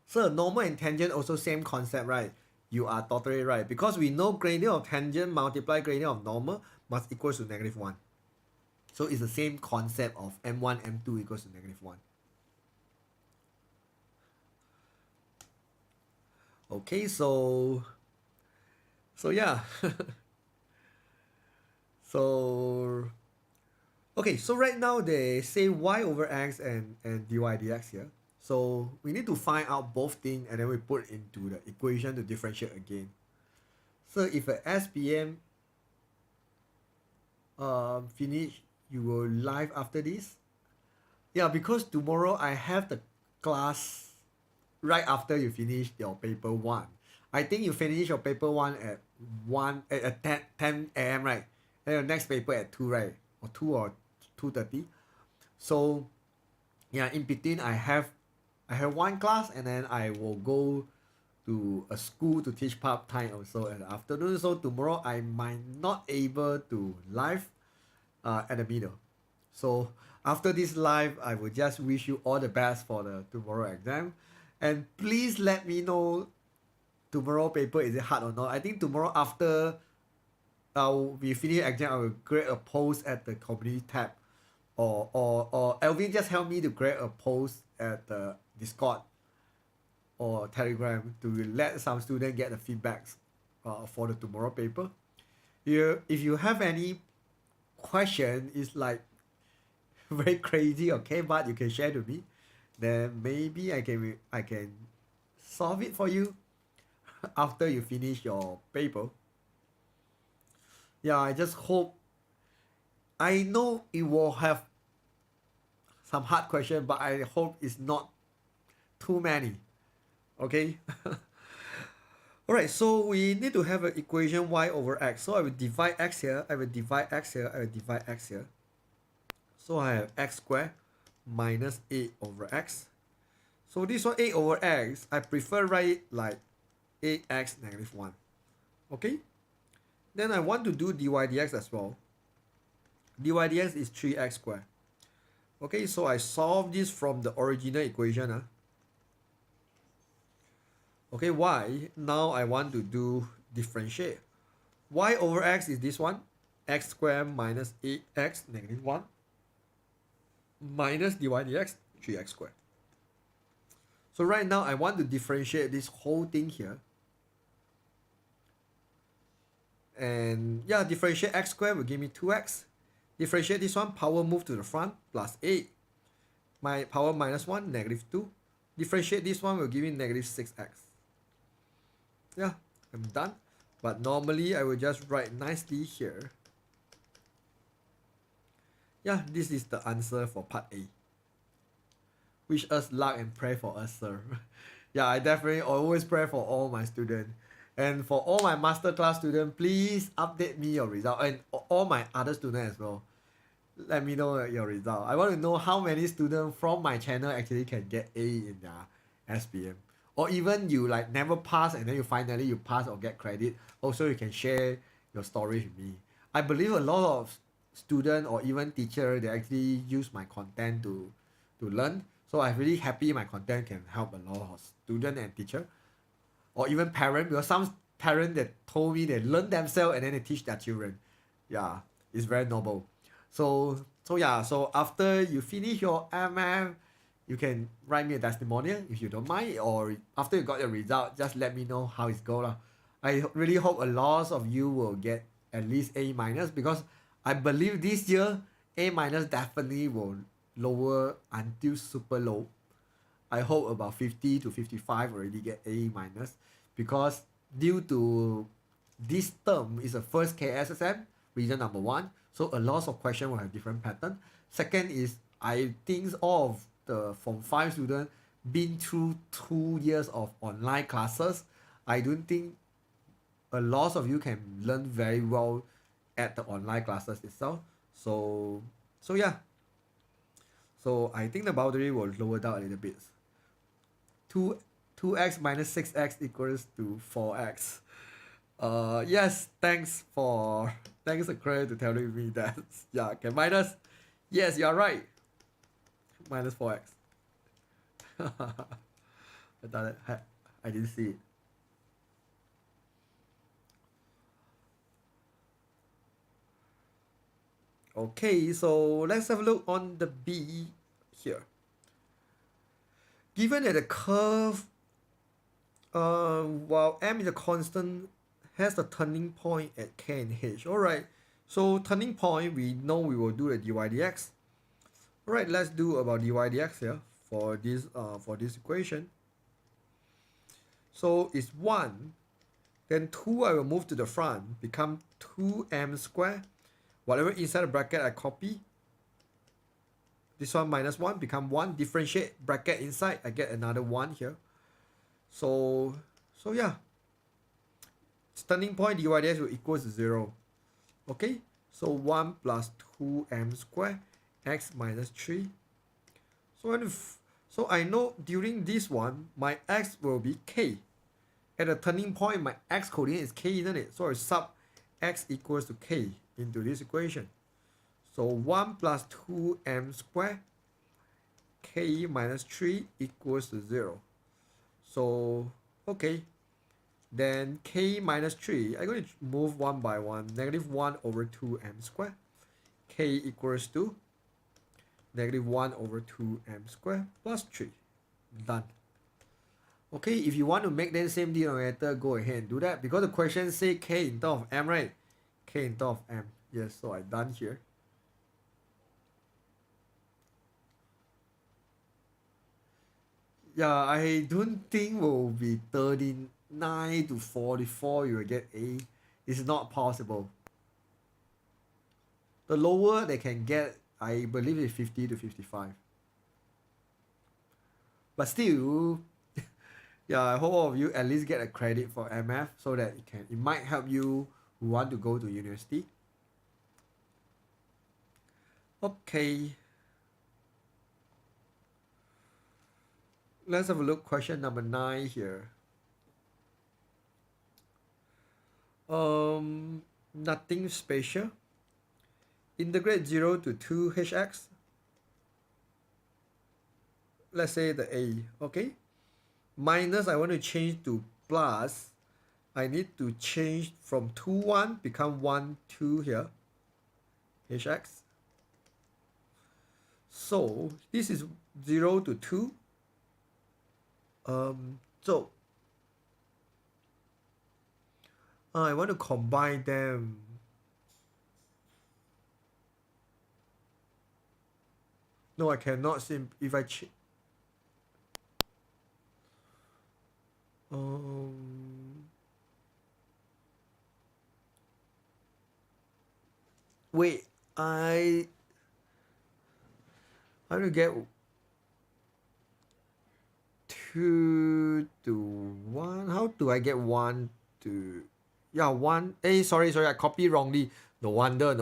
So normal and tangent also same concept, right? You are totally right. Because we know gradient of tangent multiply gradient of normal must equals to -1. So it's the same concept of m1, m2 equals to -1. Okay, so yeah. So okay, so right now they say y over x and dy dx here. So we need to find out both things and then we put into the equation to differentiate again. So if a SPM finish, you will live after this. Yeah, because tomorrow I have the class right after you finish your paper one. I think you finish your paper one at 10 a.m. right? And your next paper at 2, right? Or 2 or 2:30. So yeah, in between I have one class and then I will go to a school to teach part time also in the afternoon. So tomorrow I might not able to live at the middle. So after this live, I will just wish you all the best for the tomorrow exam, and please let me know tomorrow paper is it hard or not. I think tomorrow after we finish exam, I will create a post at the community tab, or Elvin just help me to create a post at the Discord or Telegram to let some students get the feedbacks for the tomorrow paper. If you have any question, it's like very crazy, okay, but you can share to me, then maybe I can solve it for you after you finish your paper. Yeah, I just hope. I know it will have some hard question, but I hope it's not too many. Okay. All right, so we need to have an equation y over x. So I will divide x here, I will divide x here, I will divide x here. So I have x squared minus 8 over x. So this one 8 over x, I prefer write it like 8x negative 1. Okay? Then I want to do dy dx as well. Dy dx is 3x squared. Okay, so I solve this from the original equation. Okay, y, now I want to do differentiate. Y over x is this one, x squared minus 8x negative 1 minus dy dx 3x squared. So right now I want to differentiate this whole thing here. And yeah, differentiate x squared will give me 2x. Differentiate this one, power move to the front, plus 8. My power minus 1, negative 2. Differentiate this one will give me negative 6x. Yeah, I'm done. But normally I will just write nicely here. Yeah, this is the answer for part A. Wish us luck and pray for us, sir. Yeah, I definitely always pray for all my students. And for all my masterclass students, please update me your result. And all my other students as well. Let me know your result. I want to know how many students from my channel actually can get A in their SPM. Or even you like never pass and then you finally you pass or get credit. Also, you can share your story with me. I believe a lot of student or even teacher, they actually use my content to learn. So I'm really happy my content can help a lot of student and teacher. Or even parent, because some parent that told me they learn themselves and then they teach their children. Yeah, it's very noble. So yeah, so after you finish your MM, you can write me a testimonial if you don't mind, or after you got your result, just let me know how it's go. I really hope a lot of you will get at least A minus, because I believe this year A minus definitely will lower until super low. I hope about 50 to 55 already get A minus, because due to this term is the first KSSM, reason number one. So a lot of question will have different pattern. Second is I think all of the Form 5 students been through 2 years of online classes. I don't think a lot of you can learn very well at the online classes itself. So yeah. So I think the boundary will lower down a little bit. 2x minus 6x equals to 4x. Yes, thanks Aquarius to telling me that. Yeah, okay, minus. Yes, you're right. Minus 4x. I didn't see it. Okay, so let's have a look on the B here. Given that the curve, while m is a constant, has the turning point at k and h. Alright, so turning point, we know we will do the dy dx. Alright, let's do about dy dx here for this equation. So it's 1, then 2 I will move to the front, become 2m squared. Whatever inside the bracket I copy. This one minus 1 become 1. Differentiate bracket inside, I get another 1 here. So yeah. Turning point dy dx will equal to 0. Okay, so 1 plus 2m squared x minus 3. So I know during this one, my x will be k. At the turning point, my x coordinate is k, isn't it? So I sub x equals to k into this equation. So 1 plus 2m squared k minus 3 equals to 0. So, okay. Then k minus 3, I'm going to move 1 by 1. Negative 1 over 2m squared. K equals to negative 1 over 2m squared plus 3. Done. Okay, if you want to make the same denominator, go ahead and do that. Because the question say k in terms of m, right? K in terms of m. Yes, so I done here. Yeah, I don't think will be 39 to 44 you will get A. It's not possible. The lower they can get, I believe, is 50 to 55. But still, yeah, I hope all of you at least get a credit for MF so that it might help you who want to go to university. Okay. Let's have a look. Question number 9 here. Nothing special. Integrate 0 to 2 hx. Let's say the A, okay? Minus, I want to change to plus. I need to change from 2, 1, become 1, 2 here. Hx. So, this is 0 to 2. So, I want to combine them. No, I cannot if I wait, I want to get 2 to 1. How do I get 1 to... Yeah, 1. Hey, sorry, I copied wrongly. No wonder.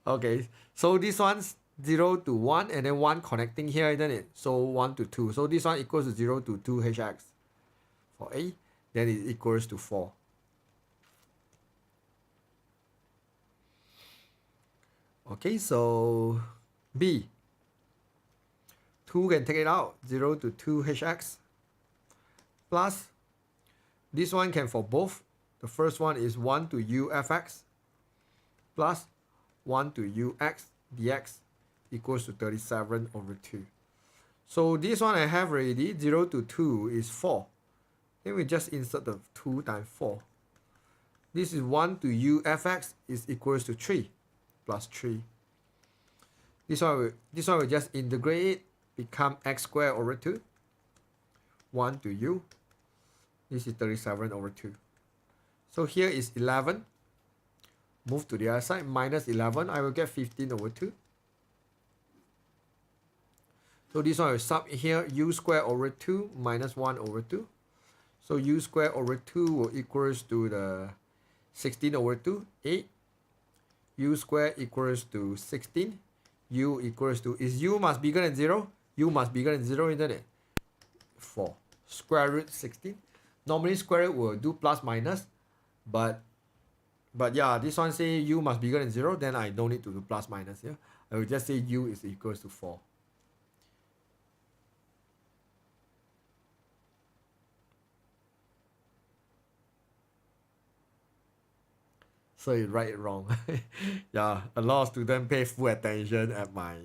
Okay, so this one's 0 to 1 and then 1 connecting here, isn't it? So 1 to 2. So this one equals to 0 to 2 hx for A. Then it equals to 4. Okay, so B. 2 can take it out. 0 to 2 hx. Plus, this one can for both. The first one is 1 to u fx plus 1 to ux dx equals to 37 over 2. So this one I have already. 0 to 2 is 4. Then we just insert the 2 times 4. This is 1 to u fx is equals to 3 plus 3. This one will just integrate it, become x squared over 2. 1 to u. This is 37 over 2. So here is 11. Move to the other side. Minus 11. I will get 15 over 2. So this one will sub here. U squared over 2 minus 1 over 2. So u squared over 2 will equals to the 16 over 2. 8. U squared equals to 16. U equals to... Is u must bigger than 0? U must bigger than 0, isn't it? 4. Square root 16. Normally square root will do plus minus, but yeah, this one say u must be bigger than 0, then I don't need to do plus minus here. I will just say u is equals to 4. So you write it wrong. Yeah, a lot of students pay full attention at my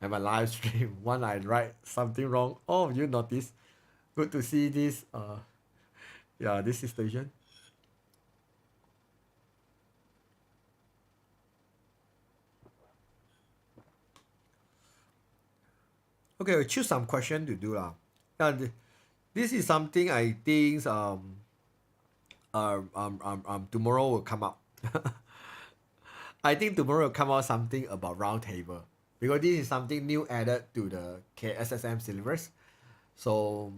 live stream. When I write something wrong, oh, you notice. Good to see this. Yeah, this situation. Okay, we choose some question to do lah. This is something I think tomorrow will come up. I think tomorrow will come out something about round table because this is something new added to the KSSM syllabus. So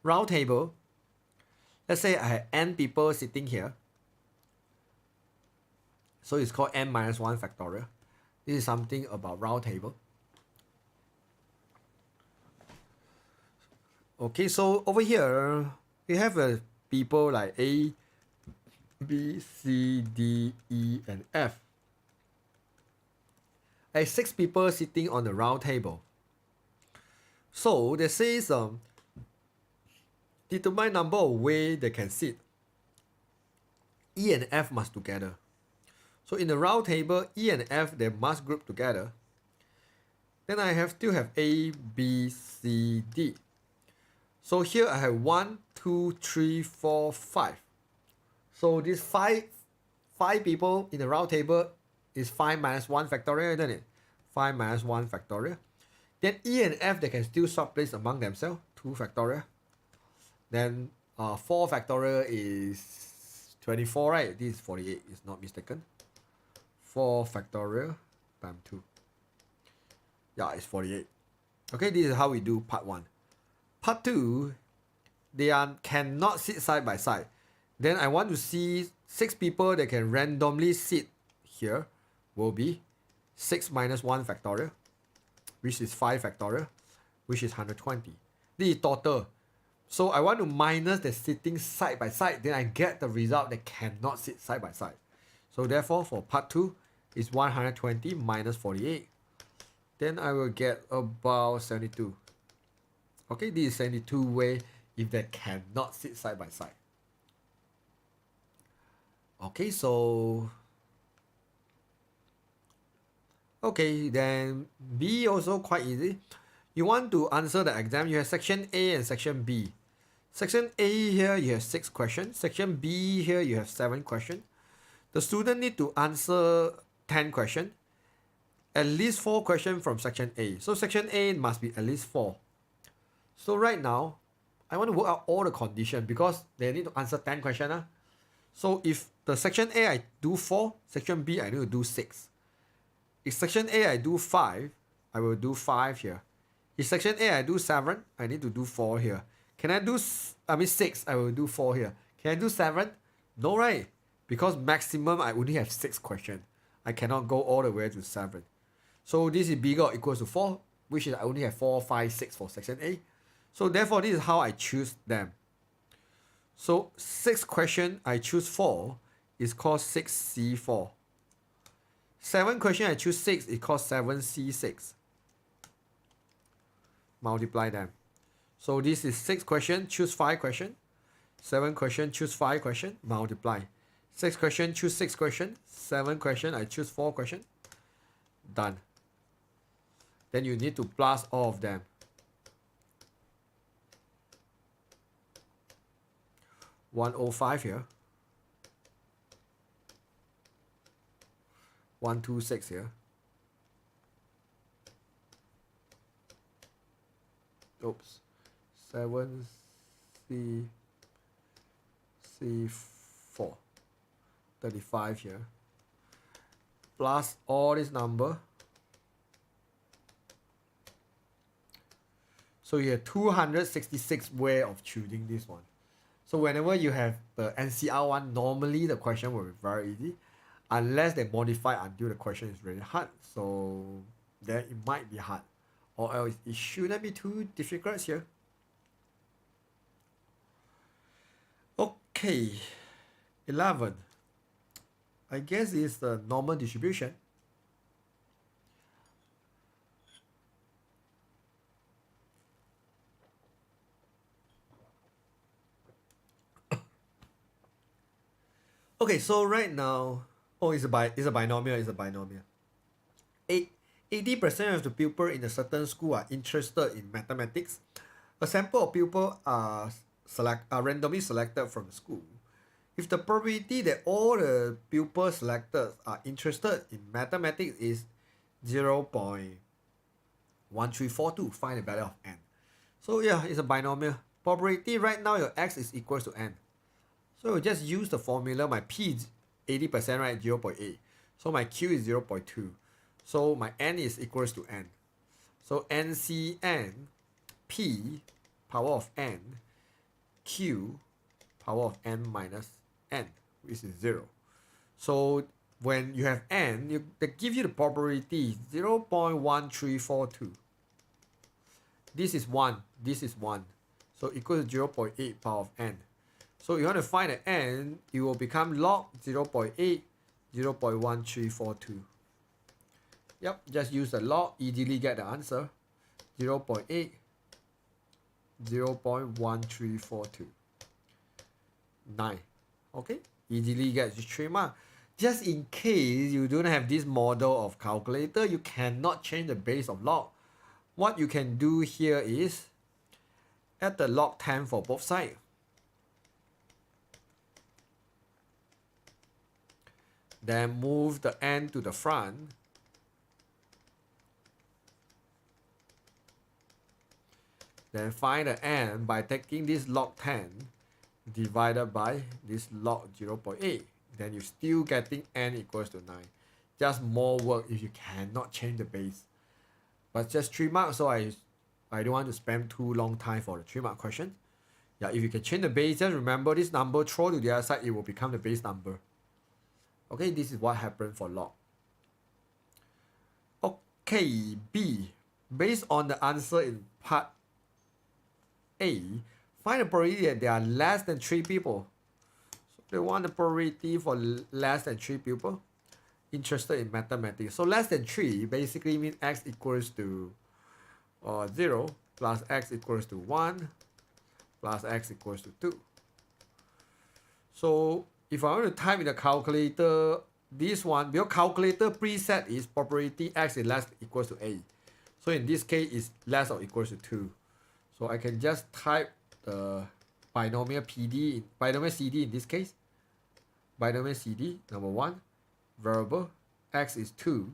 round table. Let's say I have n people sitting here. So it's called n minus 1 factorial. This is something about round table. Okay, so over here, we have people like A, B, C, D, E, and F. Like 6 people sitting on the round table. So they says determine number of way they can sit. E and F must together. So in the round table, E and F they must group together. Then I still have A, B, C, D. So here I have 1, 2, 3, 4, 5. So this five people in the round table is 5 minus 1 factorial, isn't it? 5 minus 1 factorial. Then E and F they can still swap place among themselves. 2 factorial. Then 4 factorial is 24, right? This is 48, is not mistaken. 4 factorial times 2. Yeah, it's 48. Okay, this is how we do part 1. Part 2, they cannot sit side by side. Then I want to see 6 people that can randomly sit here will be 6 minus 1 factorial, which is 5 factorial, which is 120. This is total. So I want to minus the sitting side by side, then I get the result that cannot sit side by side. So therefore for part 2 is 120 minus 48. Then I will get about 72. Okay, this is 72 way if they cannot sit side by side. Okay, so okay, then B also quite easy. You want to answer the exam, you have section A and section B. Section A here you have 6 questions. Section B here you have 7 questions. The student need to answer 10 questions. At least 4 questions from section A. So section A must be at least 4. So right now, I want to work out all the conditions because they need to answer 10 questions. So if the section A I do 4, section B I need to do 6. If section A I do 5, I will do 5 here. If section A I do 7, I need to do 4 here. Can I do 6? I will do 4 here. Can I do 7? No, right? Because maximum I only have 6 questions. I cannot go all the way to 7. So this is bigger or equals to 4, which is I only have 4, 5, 6 for section A. So therefore this is how I choose them. So 6 questions I choose 4 is called 6C4. 7 questions I choose 6 is called 7C6. Multiply them. So this is 6 questions, choose 5 questions. 7 questions, choose 5 questions, multiply. 6 questions, choose 6 questions. 7 questions, I choose 4 questions. Done. Then you need to plus all of them. 105 here. 126 here. Oops. 7C4. 35 here. Plus all this number. So you have 266 way of choosing this one. So whenever you have the NCR one, normally the question will be very easy. Unless they modify until the question is really hard. So then it might be hard. Or else it shouldn't be too difficult here. Okay. 11. I guess it's the normal distribution. Okay, so right now, oh, it's a binomial. 80% of the pupils in a certain school are interested in mathematics. A sample of pupils are randomly selected from the school. If the probability that all the pupils selected are interested in mathematics is 0.1342, find the value of n. So yeah, it's a binomial. Probability right now your x is equal to n. So just use the formula. My p is 80%, right? 0.8. So my q is 0.2. So my n is equals to n. So NCN p power of n q power of n minus n, which is 0. So when you have n, they give you the probability 0.1342. This is 1. This is 1. So equal to 0.8 power of n. So you want to find the n, it will become log 0.8, 0.1342. Yep, just use the log, easily get the answer. 0.8, 0.1342. 9. Okay, easily get 3 marks. Just in case you don't have this model of calculator, you cannot change the base of log. What you can do here is add the log 10 for both sides. Then move the n to the front. Then find the n by taking this log 10 divided by this log 0.8. Then you're still getting n equals to 9. Just more work if you cannot change the base. But just 3 marks, so I don't want to spend too long time for the 3 mark question. Yeah, if you can change the base, just remember this number, throw to the other side, it will become the base number. Okay, this is what happened for log. Okay, B. Based on the answer in part A, find the probability that there are less than 3 people. So they want the probability for less than 3 people interested in mathematics. So less than 3 basically means x equals to 0 plus x equals to 1 plus x equals to 2. So if I want to type in the calculator, this one, your calculator preset is probability x is less equals to a. So in this case, it's less or equals to 2. So I can just type the binomial CD in this case. Binomial CD, number 1, variable, x is 2,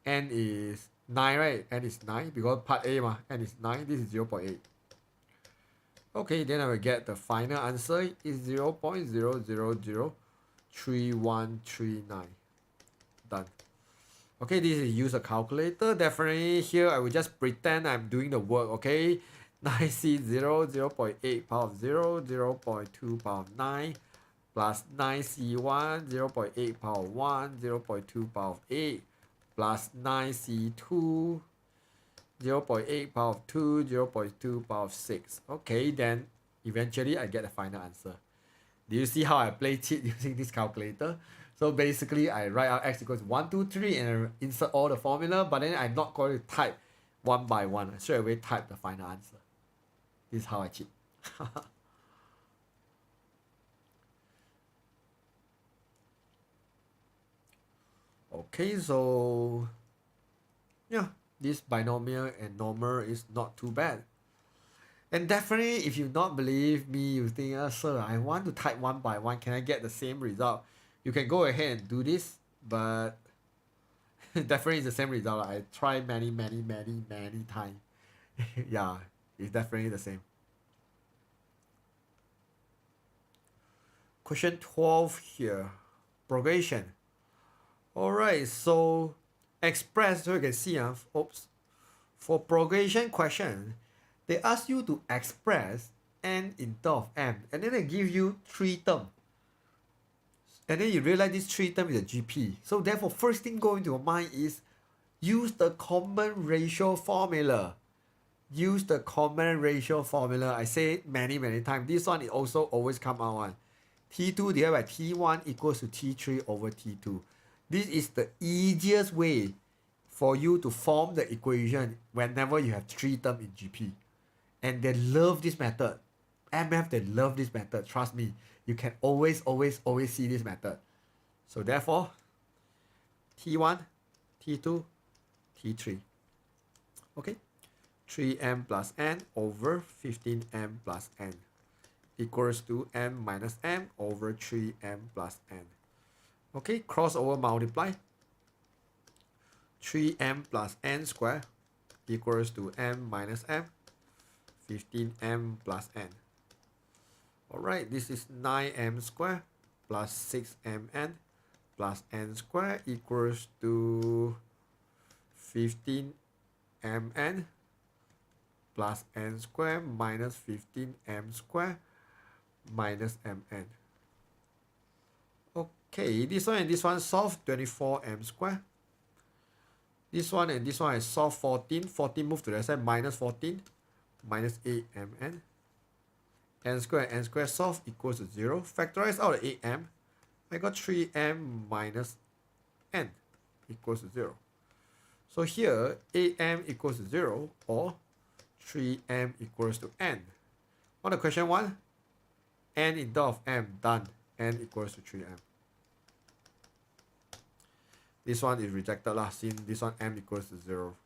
n is 9, right? N is 9, because part A, n is 9, this is 0.8. Okay, then I will get the final answer is 0.0003139. Done. Okay, this is use a calculator. Definitely here I will just pretend I'm doing the work, okay? 9C0, 0.8 power of 0, 0.2 power of 9, plus 9C1, 0.8 power of 1, 0.2 power of 8, plus 9C2, 0.8 power of 2, 0.2 power of 6. Okay, then eventually I get the final answer. Do you see how I play cheat using this calculator? So basically I write out x equals 1, 2, 3 and I insert all the formula, but then I'm not going to type one by one. I straight away type the final answer. This is how I cheat. Okay, so yeah, this binomial and normal is not too bad. And definitely, if you not believe me, you think, sir, I want to type one by one, can I get the same result? You can go ahead and do this, but definitely it's the same result. I tried many times. Yeah, it's definitely the same. Question 12 here, progression. Alright, so express, so you can see, for progression question, they ask you to express n in terms of m, and then they give you 3 terms. And then you realize this 3 terms is a GP. So therefore, first thing going to your mind is use the common ratio formula. Use the common ratio formula. I say it many times. This one is also always come out one. T2 divided by T1 equals to T3 over T2. This is the easiest way for you to form the equation whenever you have 3 terms in GP. And they love this method. MF, they love this method. Trust me. you can always see this method. So therefore, T1, T2, T3. Okay, 3m plus n over 15m plus n equals to m minus m over 3m plus n. Okay, crossover multiply. 3m plus n square equals to m minus m, 15m plus n. Alright, this is 9m square plus 6mn plus n square equals to 15mn plus n square minus 15m square minus mn. Okay, this one and this one solve 24m square. This one and this one I solve 14. 14 move to the side, minus 14 minus 8mn. N square solve equals to 0. Factorize out the 8m. I got 3m minus n equals to 0. So here 8m equals to 0 or 3m equals to n. On the question 1, n instead of m, done. N equals to 3m. This one is rejected lah, since this one m equals to 0.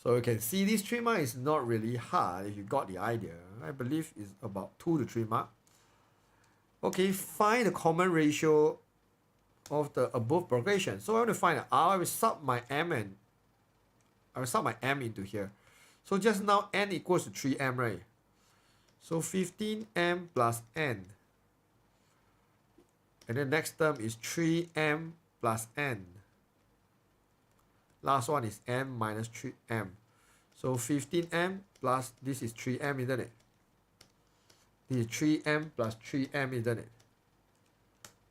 So you can see this 3 mark is not really hard if you got the idea. I believe it's about 2 to 3 mark. Okay, find the common ratio of the above progression. So I want to find the R. I will sub my m into here. So just now n equals to 3m, right? So 15m plus n. And the next term is 3m plus n. Last one is m minus 3m. So 15m plus this is 3m, isn't it? This is 3m plus 3m, isn't it?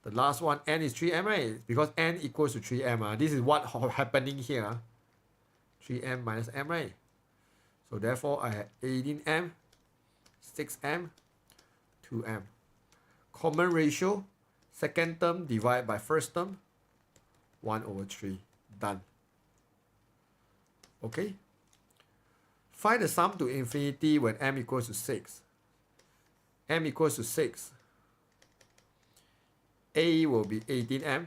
The last one, n is 3m, right? Because n equals to 3m. This is what happening here. 3m minus m, right? So therefore, I have 18m, 6m, 2m. Common ratio, second term divided by first term, 1 over 3. Done. Okay. Find the sum to infinity when m equals to 6. M equals to 6. A will be 18m.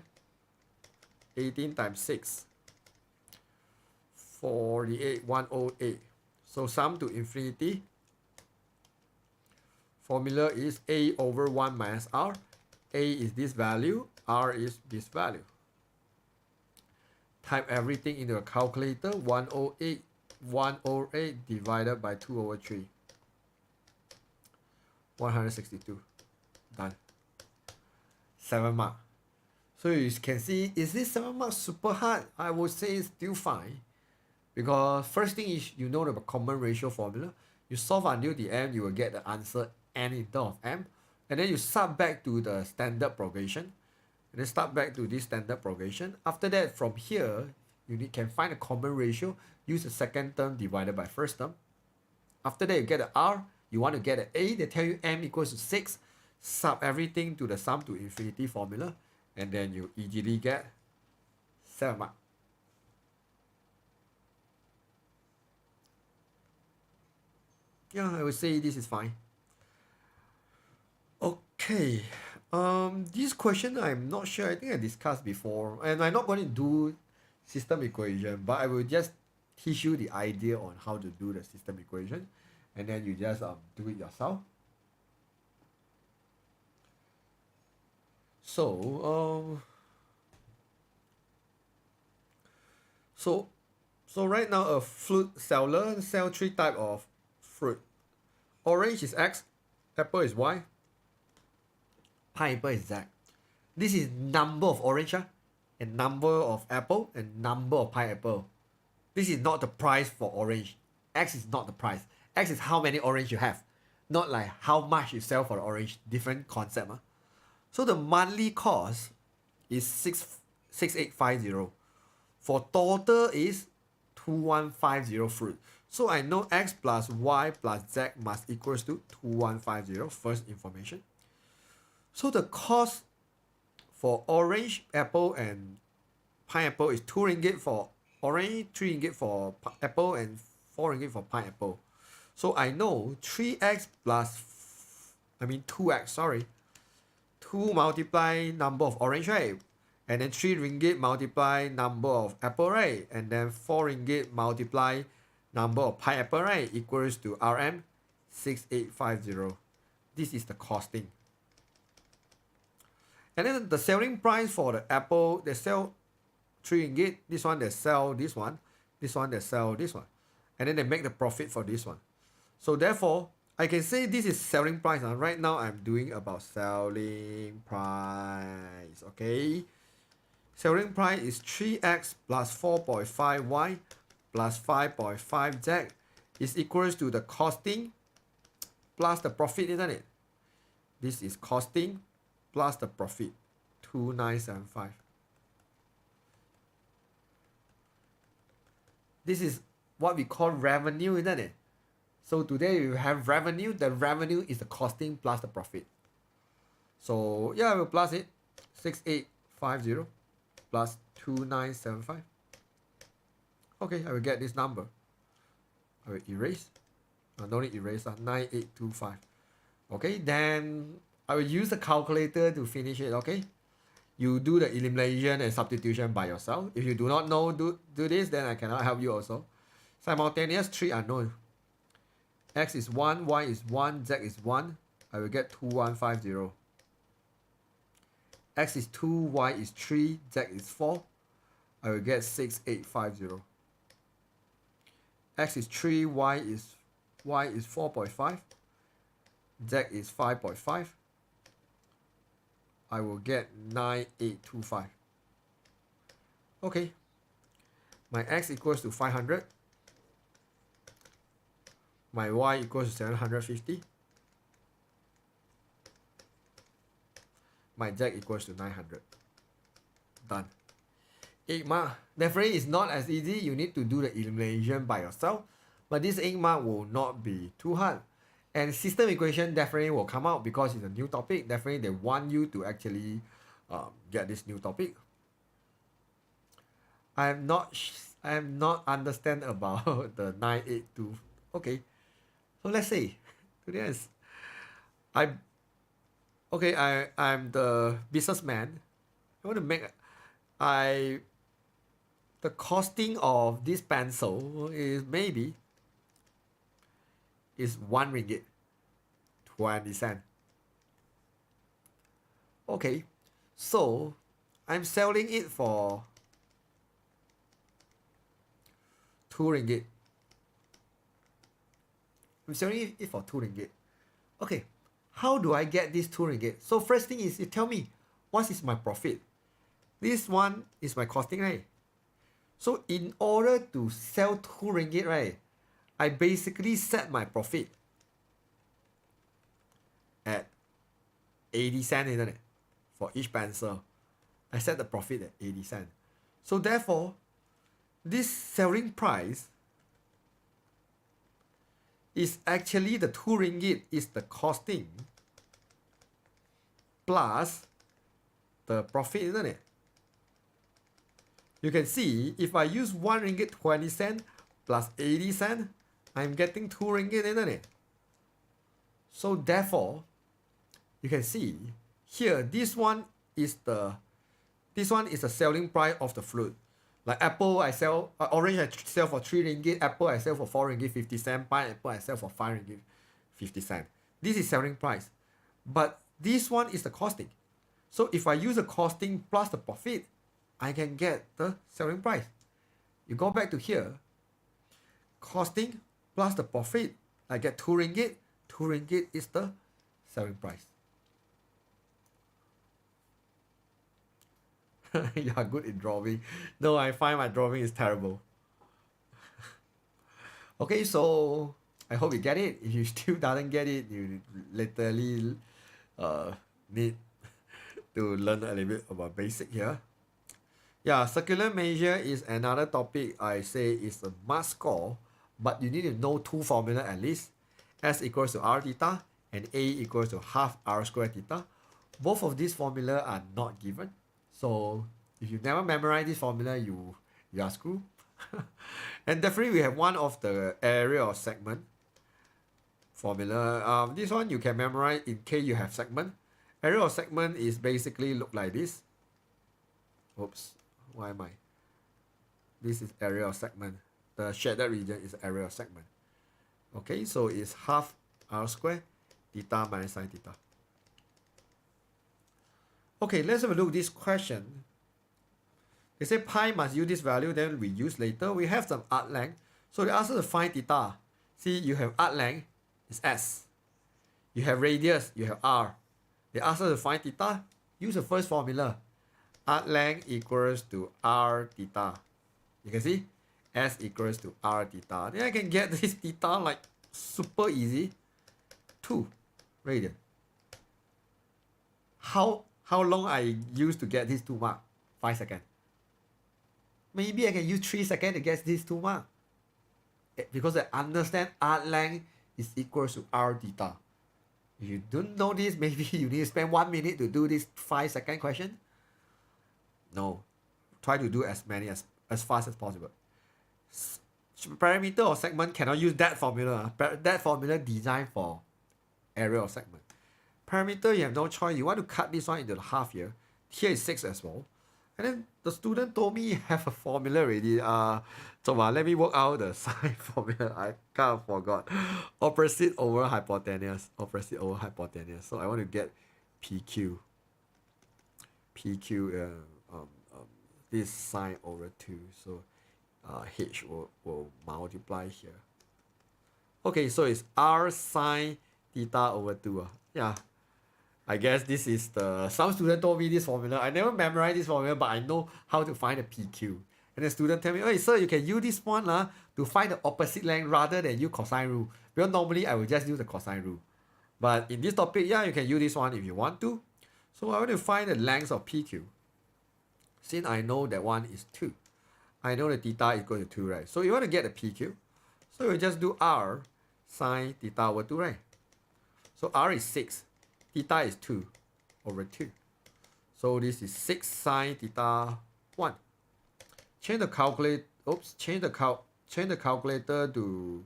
18 times 6. 48, 108. So sum to infinity. Formula is A over 1 minus R. A is this value. R is this value. Type everything into a calculator. 108 divided by 2 over 3. 162. Done. 7 mark. So you can see, is this 7 marks super hard? I would say it's still fine. Because first thing is you know the common ratio formula. You solve until the end, you will get the answer n instead of m. And then you sub back to the standard progression. And then start back to this standard progression. After that, from here, you can find a common ratio. Use the second term divided by first term. After that, you get the R. You want to get an A. They tell you m equals to 6. Sub everything to the sum to infinity formula. And then you easily get 7 mark. Yeah, I would say this is fine. Okay. This question I'm not sure. I think I discussed before. And I'm not going to do system equation. But I will just teach you the idea on how to do the system equation. And then you just do it yourself. So right now a fruit seller sell 3 type of fruit. Orange is X, apple is Y, pineapple is Z. This is number of orange and number of apple and number of pineapple. This is not the price for orange. X is not the price. X is how many orange you have. Not like how much you sell for the orange. Different concept. So the monthly cost is 6850. For total is 2150 fruit. So I know X plus Y plus Z must equals to 2150. First information. So the cost for orange, apple and pineapple is 2 ringgit for orange, 3 ringgit for apple and 4 ringgit for pineapple. So I know 3x plus, 2x, sorry. 2 multiply number of orange, right? And then 3 ringgit multiply number of apple, right? And then 4 ringgit multiply number of pineapple, right? Equals to RM 6850. This is the costing. And then the selling price for the apple, they sell 3 ringgit. This one they sell this one. This one they sell this one. And then they make the profit for this one. So therefore, I can say this is selling price. Right now I'm doing about selling price. Okay. Selling price is 3x plus 4.5y plus 5.5z is equals to the costing plus the profit, isn't it? This is costing plus the profit, 2975. This is what we call revenue, isn't it? So today you have revenue. The revenue is the costing plus the profit. So yeah, I will plus it. 6850 plus 2975. Okay, I will get this number. I will erase. No need erase. 9825. Okay, then I will use the calculator to finish it. Okay, you do the elimination and substitution by yourself. If you do not know do this, then I cannot help you also. Simultaneous 3 unknown. X is 1, Y is 1, Z is 1. I will get 2150. X is 2, Y is 3, Z is 4. I will get 6850. X is 3, Y is 4.5. Z is 5.5. I will get 9825. Okay. My X equals to 500. My Y equals to 750. My Z equals to 900. Done. 8 mark. Definitely it's not as easy. You need to do the elimination by yourself. But this 8 mark will not be too hard. And system equation definitely will come out because it's a new topic. Definitely they want you to actually get this new topic. I am not understand about the 982. Okay. So let's say today is I'm the businessman. I want to make the costing of this pencil is maybe is 1 ringgit 20 cent. Okay, so I'm selling it for 2 ringgit. I'm selling it for 2 ringgit. Okay, how do I get this 2 ringgit? So first thing is you tell me what is my profit. This one is my costing, right? So in order to sell 2 ringgit, right, I basically set my profit at 80 cents, isn't it? For each pencil. I set the profit at 80 cents. So therefore, this selling price is actually the 2 ringgit is the costing plus the profit, isn't it? You can see if I use 1 ringgit 20 cent plus 80 cent, I'm getting 2 ringgit, isn't it? So therefore, you can see here this one is the selling price of the fruit. Like apple, I sell orange. I sell for 3 ringgit. Apple, I sell for 4 ringgit 50 cent. Pineapple, I sell for 5 ringgit 50 cent. This is selling price, but this one is the costing. So if I use the costing plus the profit, I can get the selling price. You go back to here, costing plus the profit, I get 2 ringgit. 2 ringgit is the selling price. You are good in drawing. No, I find my drawing is terrible. Okay, so I hope you get it. If you still doesn't get it, you literally need to learn a little bit about basic here. Yeah, circular measure is another topic I say is a must score, but you need to know 2 formula at least. S equals to r theta and A equals to half r squared theta. Both of these formula are not given. So if you never memorize this formula, you are screwed. And definitely we have one of the area of segment. formula. This one you can memorize in case you have segment. Area of segment is basically look like this. Oops, why am I? This is area of segment. The shaded region is area of segment. Okay, so it's half r squared theta minus sine theta. Okay, let's have a look at this question. They say pi must use this value, then we use later. We have some arc length. So they ask us to find theta. See, you have arc length, is s. You have radius, you have r. They ask us to find theta. Use the first formula. Arc length equals to r theta. You can see, s equals to r theta. Then I can get this theta like super easy. 2 radian. How long I used to get these 2 mark? 5 seconds. Maybe I can use 3 seconds to get these 2 mark. Because I understand arc length is equal to r theta. If you don't know this, maybe you need to spend 1 minute to do this 5-second question. No. Try to do as fast as possible. Parameter of segment cannot use that formula. That formula designed for area of segment. Parameter, you have no choice. You want to cut this one into the half here. Here is 6 as well. And then the student told me have a formula already. So let me work out the sine formula. I kind of forgot. Opposite over hypotenuse. Opposite over hypotenuse. So I want to get PQ. PQ, this sine over 2. So H will multiply here. Okay, so it's R sine theta over 2. Yeah. I guess this is some student told me this formula. I never memorized this formula, but I know how to find the PQ. And the student tell me, hey sir, you can use this one to find the opposite length rather than use cosine rule. Because normally I will just use the cosine rule. But in this topic, yeah, you can use this one if you want to. So I want to find the length of PQ. Since I know that one is 2. I know the theta is equal to 2, right? So you want to get the PQ. So you just do R sine theta over 2, right? So R is 6. Theta is 2 over 2. So this is 6 sine theta 1. Change the calculator to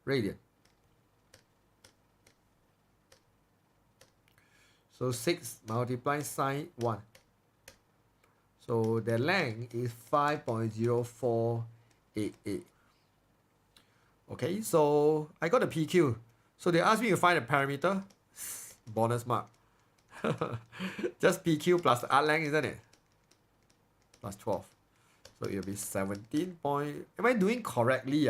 radian. So 6 multiply sine 1. So the length is 5.0488. Okay, so I got the PQ. So they asked me to find a parameter. Bonus mark. Just PQ plus the arc length, isn't it? Plus 12. So it'll be 17 point. Am I doing correctly?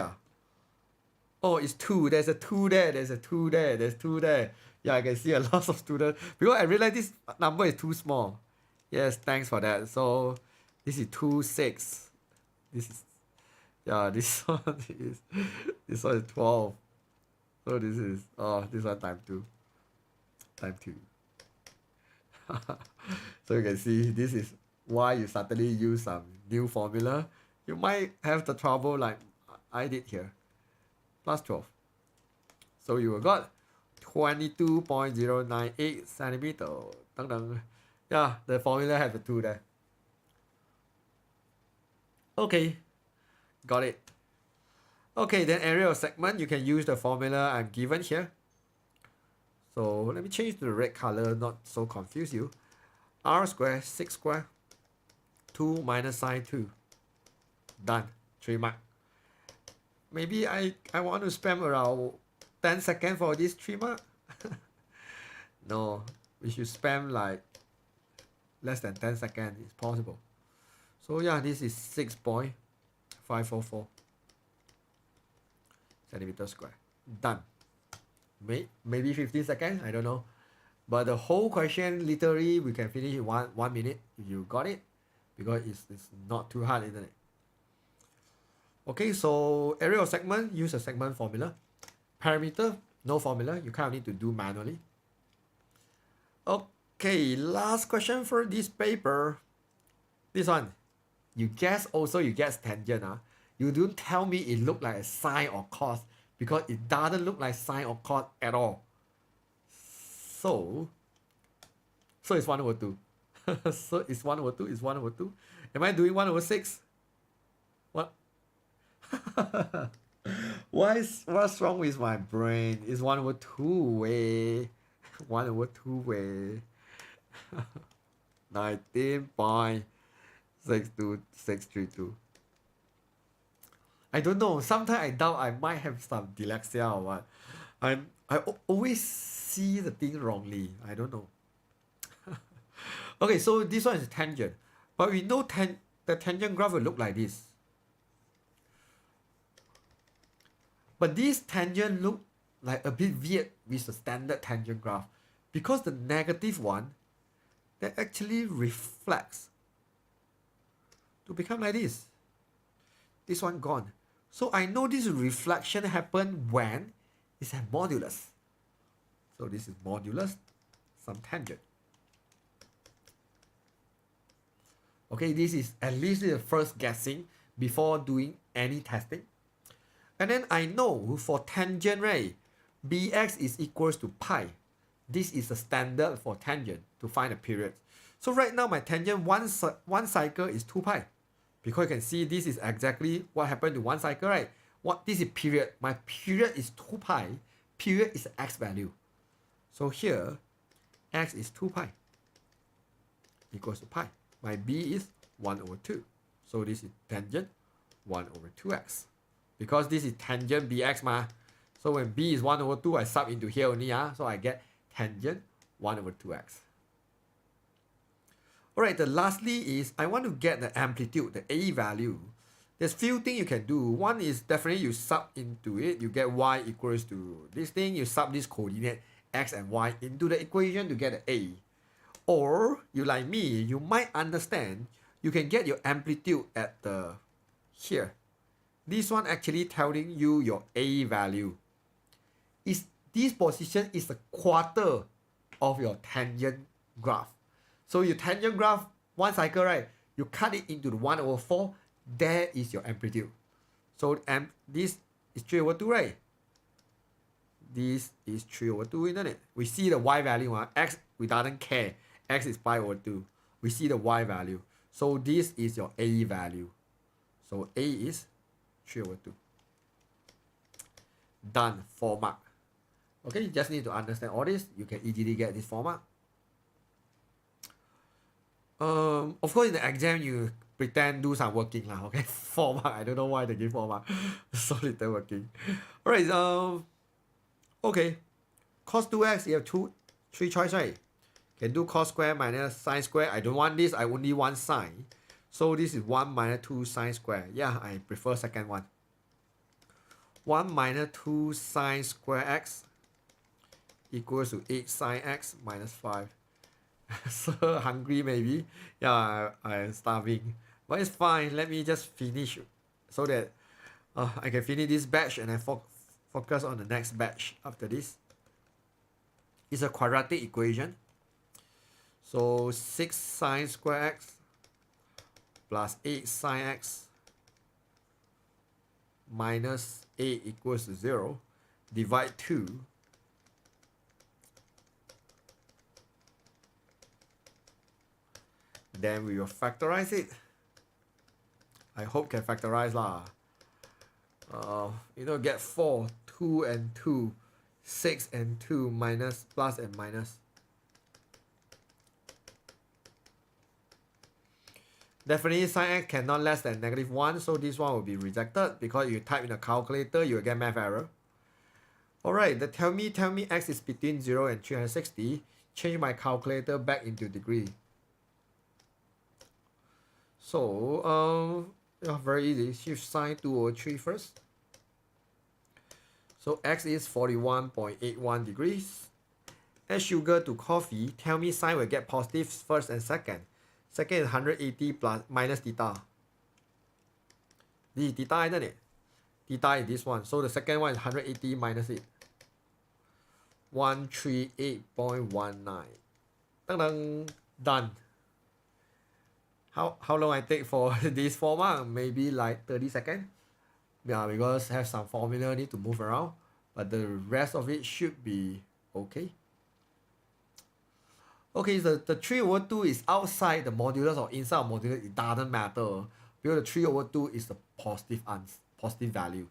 Oh, it's 2. There's a 2 there. There's a 2 there. There's 2 there. Yeah, I can see a lot of students. Because I realized this number is too small. Yes, thanks for that. So this is 2, 6. This is, yeah, this one is 12. So this is, this one time 2. Time 2. So you can see this is why you suddenly use some new formula. You might have the trouble like I did here. Plus 12. So you got 22.098 centimeter. Dun dun. Yeah, the formula has the 2 there. Okay, got it. Okay, then area of segment, you can use the formula I'm given here. So let me change to the red color, not so confuse you. R square, 6 square, 2 minus sine 2. Done. 3 mark. Maybe I want to spam around 10 seconds for this 3 mark. No, we should spam like less than 10 seconds. It's possible. So yeah, this is 6.544 centimeter square. Done. Maybe 15 seconds, I don't know. But the whole question, literally, we can finish in one minute if you got it. Because it's not too hard, isn't it? Okay, so area of segment, use a segment formula. Parameter, no formula. You kind of need to do manually. Okay, last question for this paper. This one. You guess tangent. You don't tell me it look like a sine or cos. Because it doesn't look like sine or cos at all. So it's 1 over 2. So it's 1 over 2, it's 1 over 2. Am I doing 1 over 6? What? What's wrong with my brain? It's 1/2 way. 1/2 way. 19.62632. I don't know. Sometimes I doubt I might have some dyslexia or what. Always see the thing wrongly. I don't know. Okay, so this one is tangent. But we know the tangent graph will look like this. But this tangent look like a bit weird with the standard tangent graph. Because the negative one, that actually reflects to become like this. This one gone. So I know this reflection happen when it's a modulus. So this is modulus, some tangent. Okay, this is at least the first guessing before doing any testing. And then I know for tangent, right, bx is equals to pi. This is the standard for tangent to find the period. So right now my tangent one cycle is 2 pi. Because you can see this is exactly what happened to one cycle, right? This is period. My period is 2 pi. Period is x value. So here, x is 2 pi equals to pi. My b is 1/2. So this is tangent 1/2x. Because this is tangent bx ma. So when b is 1/2, I sub into here only. So I get tangent 1/2x. Alright, the lastly is I want to get the amplitude, the a value. There's few things you can do. One is definitely you sub into it. You get y equals to this thing. You sub this coordinate x and y into the equation to get the a. Or you like me, you might understand you can get your amplitude at the here. This one actually telling you your a value. This position is a quarter of your tangent graph. So your tangent graph, one cycle, right? You cut it into the 1/4. There is your amplitude. So this is 3/2, right? This is 3/2, isn't it? We see the y value. X, we doesn't care. X is pi/2. We see the y value. So this is your a value. So a is 3/2. Done. 4 mark. Okay, you just need to understand all this. You can easily get this 4 mark. Of course, in the exam, you pretend do some working lah. Okay, 4 mark. I don't know why they give 4 mark. So little working. Alright. Okay. Cos 2x, you have 3 choice, right? Can do cos square minus sine square. I don't want this. I only want sine. So this is 1 minus 2 sine square. Yeah, I prefer second one. 1 minus 2 sine square x equals to 8 sine x minus 5. So hungry maybe. Yeah, I'm starving. But it's fine. Let me just finish so that I can finish this batch and I focus on the next batch after this. It's a quadratic equation. So 6 sine square x plus 8 sine x minus 8 equals to 0. Divide 2. Then we will factorize it. I hope can factorize lah. Get 4, 2 and 2, 6 and 2, minus, plus and minus. Definitely sin x cannot less than -1, so this one will be rejected because you type in a calculator, you will get math error. Alright, tell me x is between 0 and 360. Change my calculator back into degree. So, very easy. Shift sine 203 first. So x is 41.81 degrees. Add sugar to coffee. Tell me sine will get positive first and second. Second is 180 plus minus theta. This is theta, isn't it? Theta is this one. So the second one is 180 minus it. 138.19. Done. How long I take for this formula? Maybe like 30 seconds. Yeah, because have some formula need to move around. But the rest of it should be okay. Okay, the 3/2 is outside the modulus or inside the modulus. It doesn't matter. Because the 3/2 is the positive value.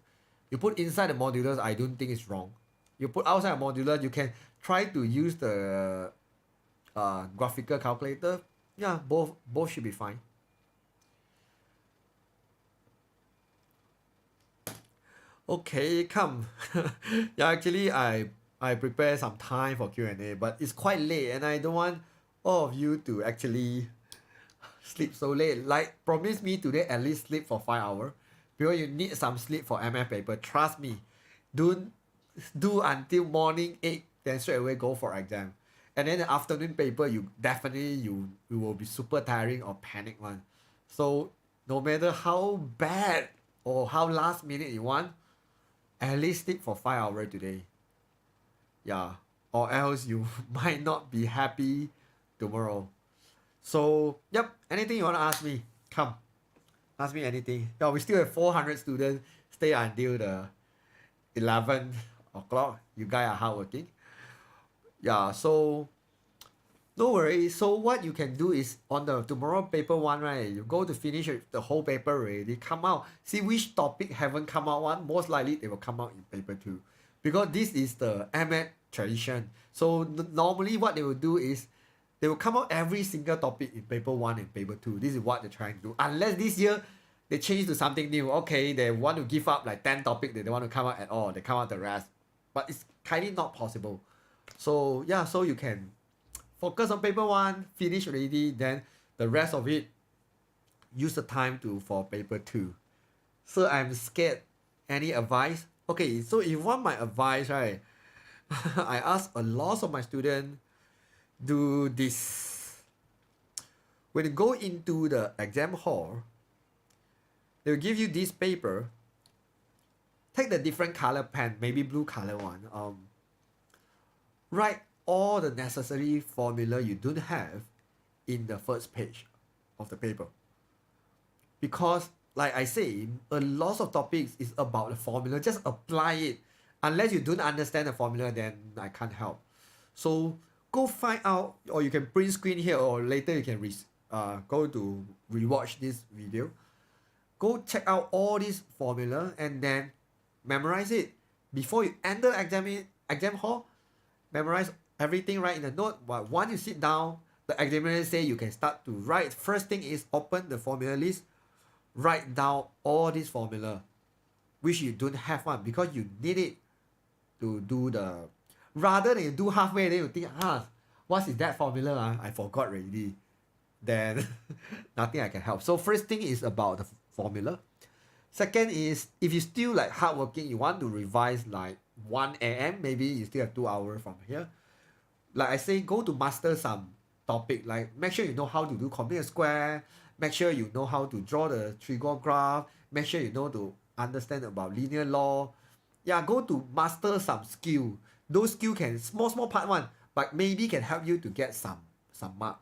You put inside the modulus, I don't think it's wrong. You put outside the modulus, you can try to use the graphical calculator. Yeah, both should be fine. Okay, come. Yeah, actually, I prepare some time for Q&A, but it's quite late, and I don't want all of you to actually sleep so late. Like, promise me today at least sleep for 5 hours, because you need some sleep for MF paper. Trust me. Don't do until morning 8, then straight away go for exam. And then the afternoon paper, you definitely you will be super tiring or panic one. So no matter how bad or how last minute you want, at least sleep for 5 hours today. Yeah. Or else you might not be happy tomorrow. So yep, anything you wanna ask me, come. Ask me anything. Yeah, we still have 400 students stay until the 11 o'clock. You guys are hardworking. Yeah, so no worries. So what you can do is on the tomorrow paper one, right? You go to finish the whole paper already. Come out. See which topic haven't come out one. Most likely they will come out in paper two. Because this is the MA tradition. So normally what they will do is they will come out every single topic in paper one and paper two. This is what they're trying to do. Unless this year they change to something new. Okay, they want to give up like 10 topics. They don't want to come out at all. They come out the rest. But it's kind of not possible. So yeah, so you can focus on paper one, finish already, then the rest of it, use the time to for paper two. So I'm scared. Any advice? Okay, so if you want my advice, right, I ask a lot of my students do this. When you go into the exam hall, they'll give you this paper. Take the different color pen, maybe blue color one. Write all the necessary formula you don't have in the first page of the paper. Because like I say, a lot of topics is about the formula. Just apply it. Unless you don't understand the formula, then I can't help. So go find out, or you can print screen here, or later you can go to rewatch this video. Go check out all this formula and then memorize it. Before you enter exam hall, memorize everything right in the note. But once you sit down, the examiner say you can start to write. First thing is open the formula list, write down all this formula, which you don't have one because you need it to do the. Rather than you do halfway, then you think, what is that formula? I forgot already. Then nothing I can help. So first thing is about the formula. Second is if you still like hardworking, you want to revise like 1 a.m. maybe you still have 2 hours from here. Like I say, go to master some topic. Like make sure you know how to do complete square. Make sure you know how to draw the trigon graph. Make sure you know to understand about linear law. Yeah, go to master some skill. Those skill can small part one, but maybe can help you to get some mark.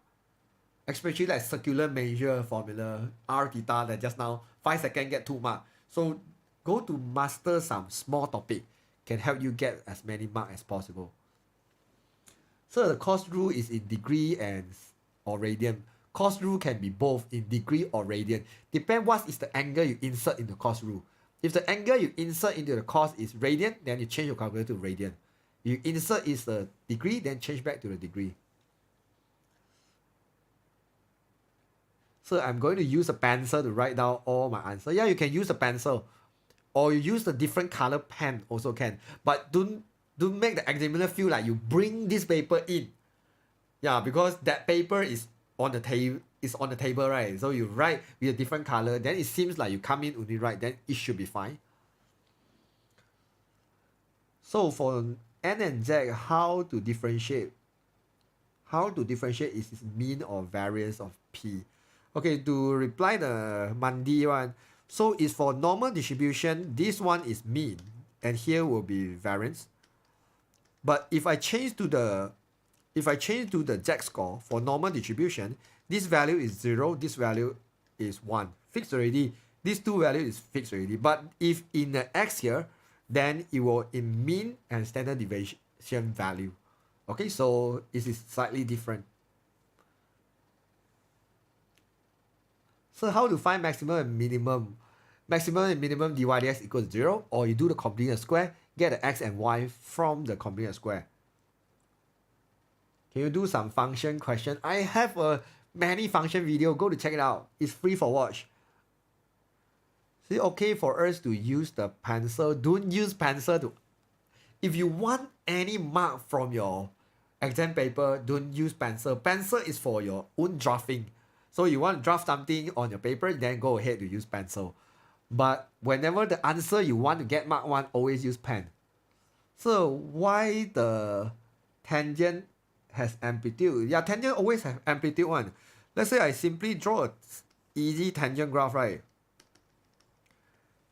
Especially like circular measure formula, r theta that just now 5 seconds get 2 mark. So go to master some small topic, can help you get as many marks as possible. So the cos rule is in degree and or radian. Cos rule can be both in degree or radian. Depend what is the angle you insert in the cos rule. If the angle you insert into the cos is radian, then you change your calculator to radian. You insert is the degree, then change back to the degree. So I'm going to use a pencil to write down all my answer. Yeah, you can use a pencil. Or you use the different color pen also can. But don't make the examiner feel like you bring this paper in. Yeah, because that paper is on the table, right? So you write with a different color, then it seems like you come in only right, then it should be fine. So for n and z, how to differentiate? How to differentiate is mean or variance of p? Okay, to reply the Mandi one, so it's for normal distribution, this one is mean, and here will be variance. But if I change to the z-score for normal distribution, this value is 0, this value is 1. Fixed already. These two values is fixed already. But if in the x here, then it will in mean and standard deviation value. Okay, so it is slightly different. So how to find maximum and minimum? maximum and minimum dy dx equals 0, or you do the completeness square, get the x and y from the completeness square. Can you do some function question? I have a many function video. Go to check it out. It's free for watch. Is it okay for us to use the pencil? Don't use pencil to. If you want any mark from your exam paper, don't use pencil. Pencil is for your own drafting. So you want to draft something on your paper, then go ahead to use pencil. But whenever the answer you want to get mark one, always use pen. So why the tangent has amplitude? Yeah, tangent always have amplitude one. Let's say I simply draw a easy tangent graph, right?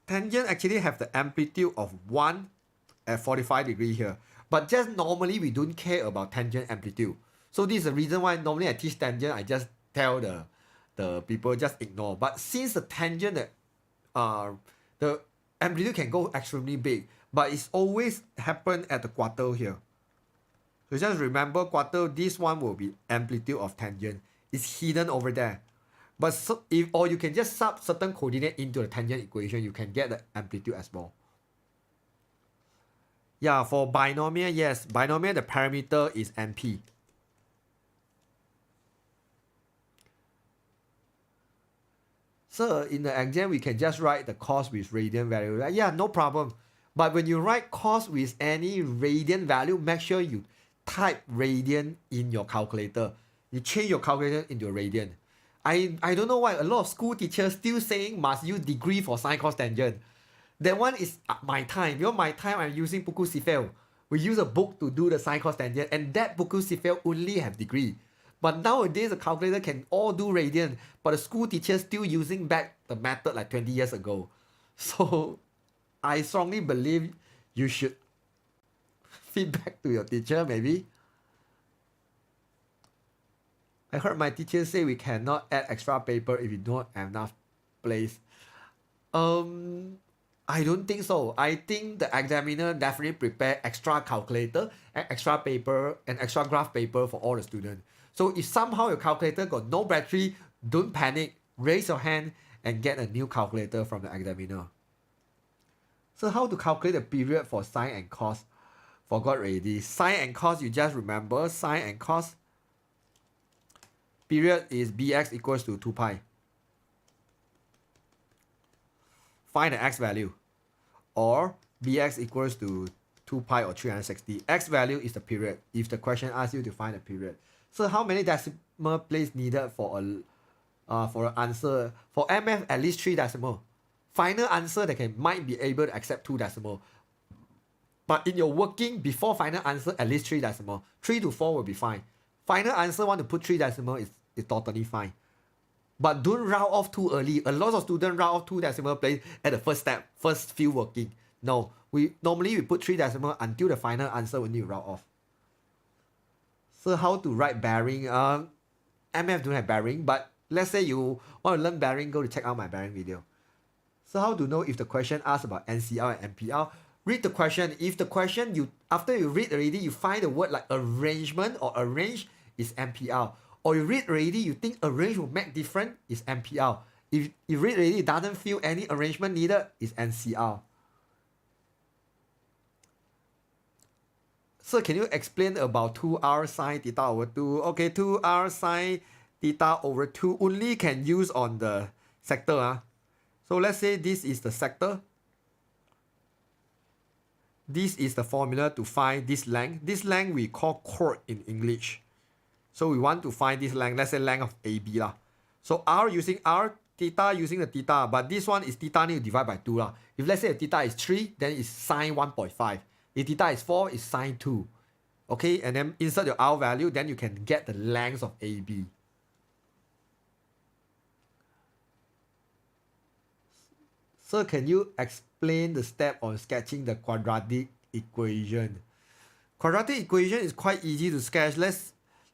Tangent actually have the amplitude of 1 at 45 degrees here. But just normally we don't care about tangent amplitude. So this is the reason why normally I teach tangent, I just tell the people just ignore. But since the tangent, the amplitude can go extremely big, but it's always happen at the quarter here. So just remember quarter, this one will be amplitude of tangent. It's hidden over there. But so or you can just sub certain coordinate into the tangent equation, you can get the amplitude as well. Yeah, for binomial, yes, binomial, the parameter is NP. So in the exam, we can just write the cos with radian value. Right? Yeah, no problem. But when you write cos with any radian value, make sure you type radian in your calculator. You change your calculator into radian. I don't know why a lot of school teachers still saying must use degree for sine cos tangent. That one is my time. You know, my time I'm using Buku Sifel. We use a book to do the sine cos tangent, and that Buku Sifel only have degree. But nowadays the calculator can all do radian, but the school teachers still using back the method like 20 years ago. So I strongly believe you should feedback to your teacher maybe. I heard my teacher say we cannot add extra paper if you don't have enough place. I don't think so. I think the examiner definitely prepare extra calculator and extra paper and extra graph paper for all the students. So if somehow your calculator got no battery, don't panic. Raise your hand and get a new calculator from the examiner. So how to calculate the period for sine and cos? Forgot already. Sine and cos, you just remember sine and cos. Period is bx equals to 2 pi. Find the x value. Or bx equals to 2 pi or 360. X value is the period if the question asks you to find the period. So how many decimal place needed for an answer? For MF, at least 3 decimal. Final answer that might be able to accept 2 decimal. But in your working, before final answer, at least 3 decimal. 3 to 4 will be fine. Final answer want to put 3 decimal is totally fine. But don't round off too early. A lot of students round off 2 decimal place at the first step, first few working. No, normally we put 3 decimal until the final answer when you round off. So how to write bearing? MF don't have bearing, but let's say you want to learn bearing, go to check out my bearing video. So how to know if the question asks about NCR and MPR? Read the question. If the question after you read already, you find the word like arrangement or arrange is MPR. Or you read already, you think arrange will make different is MPR. If you read already, it doesn't feel any arrangement needed is NCR. So can you explain about 2r sine theta over 2? Okay, 2r sine theta over 2 only can use on the sector. So let's say this is the sector. This is the formula to find this length. This length we call chord in English. So we want to find this length, let's say length of AB lah. So R using R, theta using the theta, but this one is theta need to divide by 2 lah. If let's say the theta is 3, then it's sine 1.5. If theta is 4, it's sine 2. Okay, and then insert your R value, then you can get the length of AB. So can you explain the step on sketching the quadratic equation? Quadratic equation is quite easy to sketch.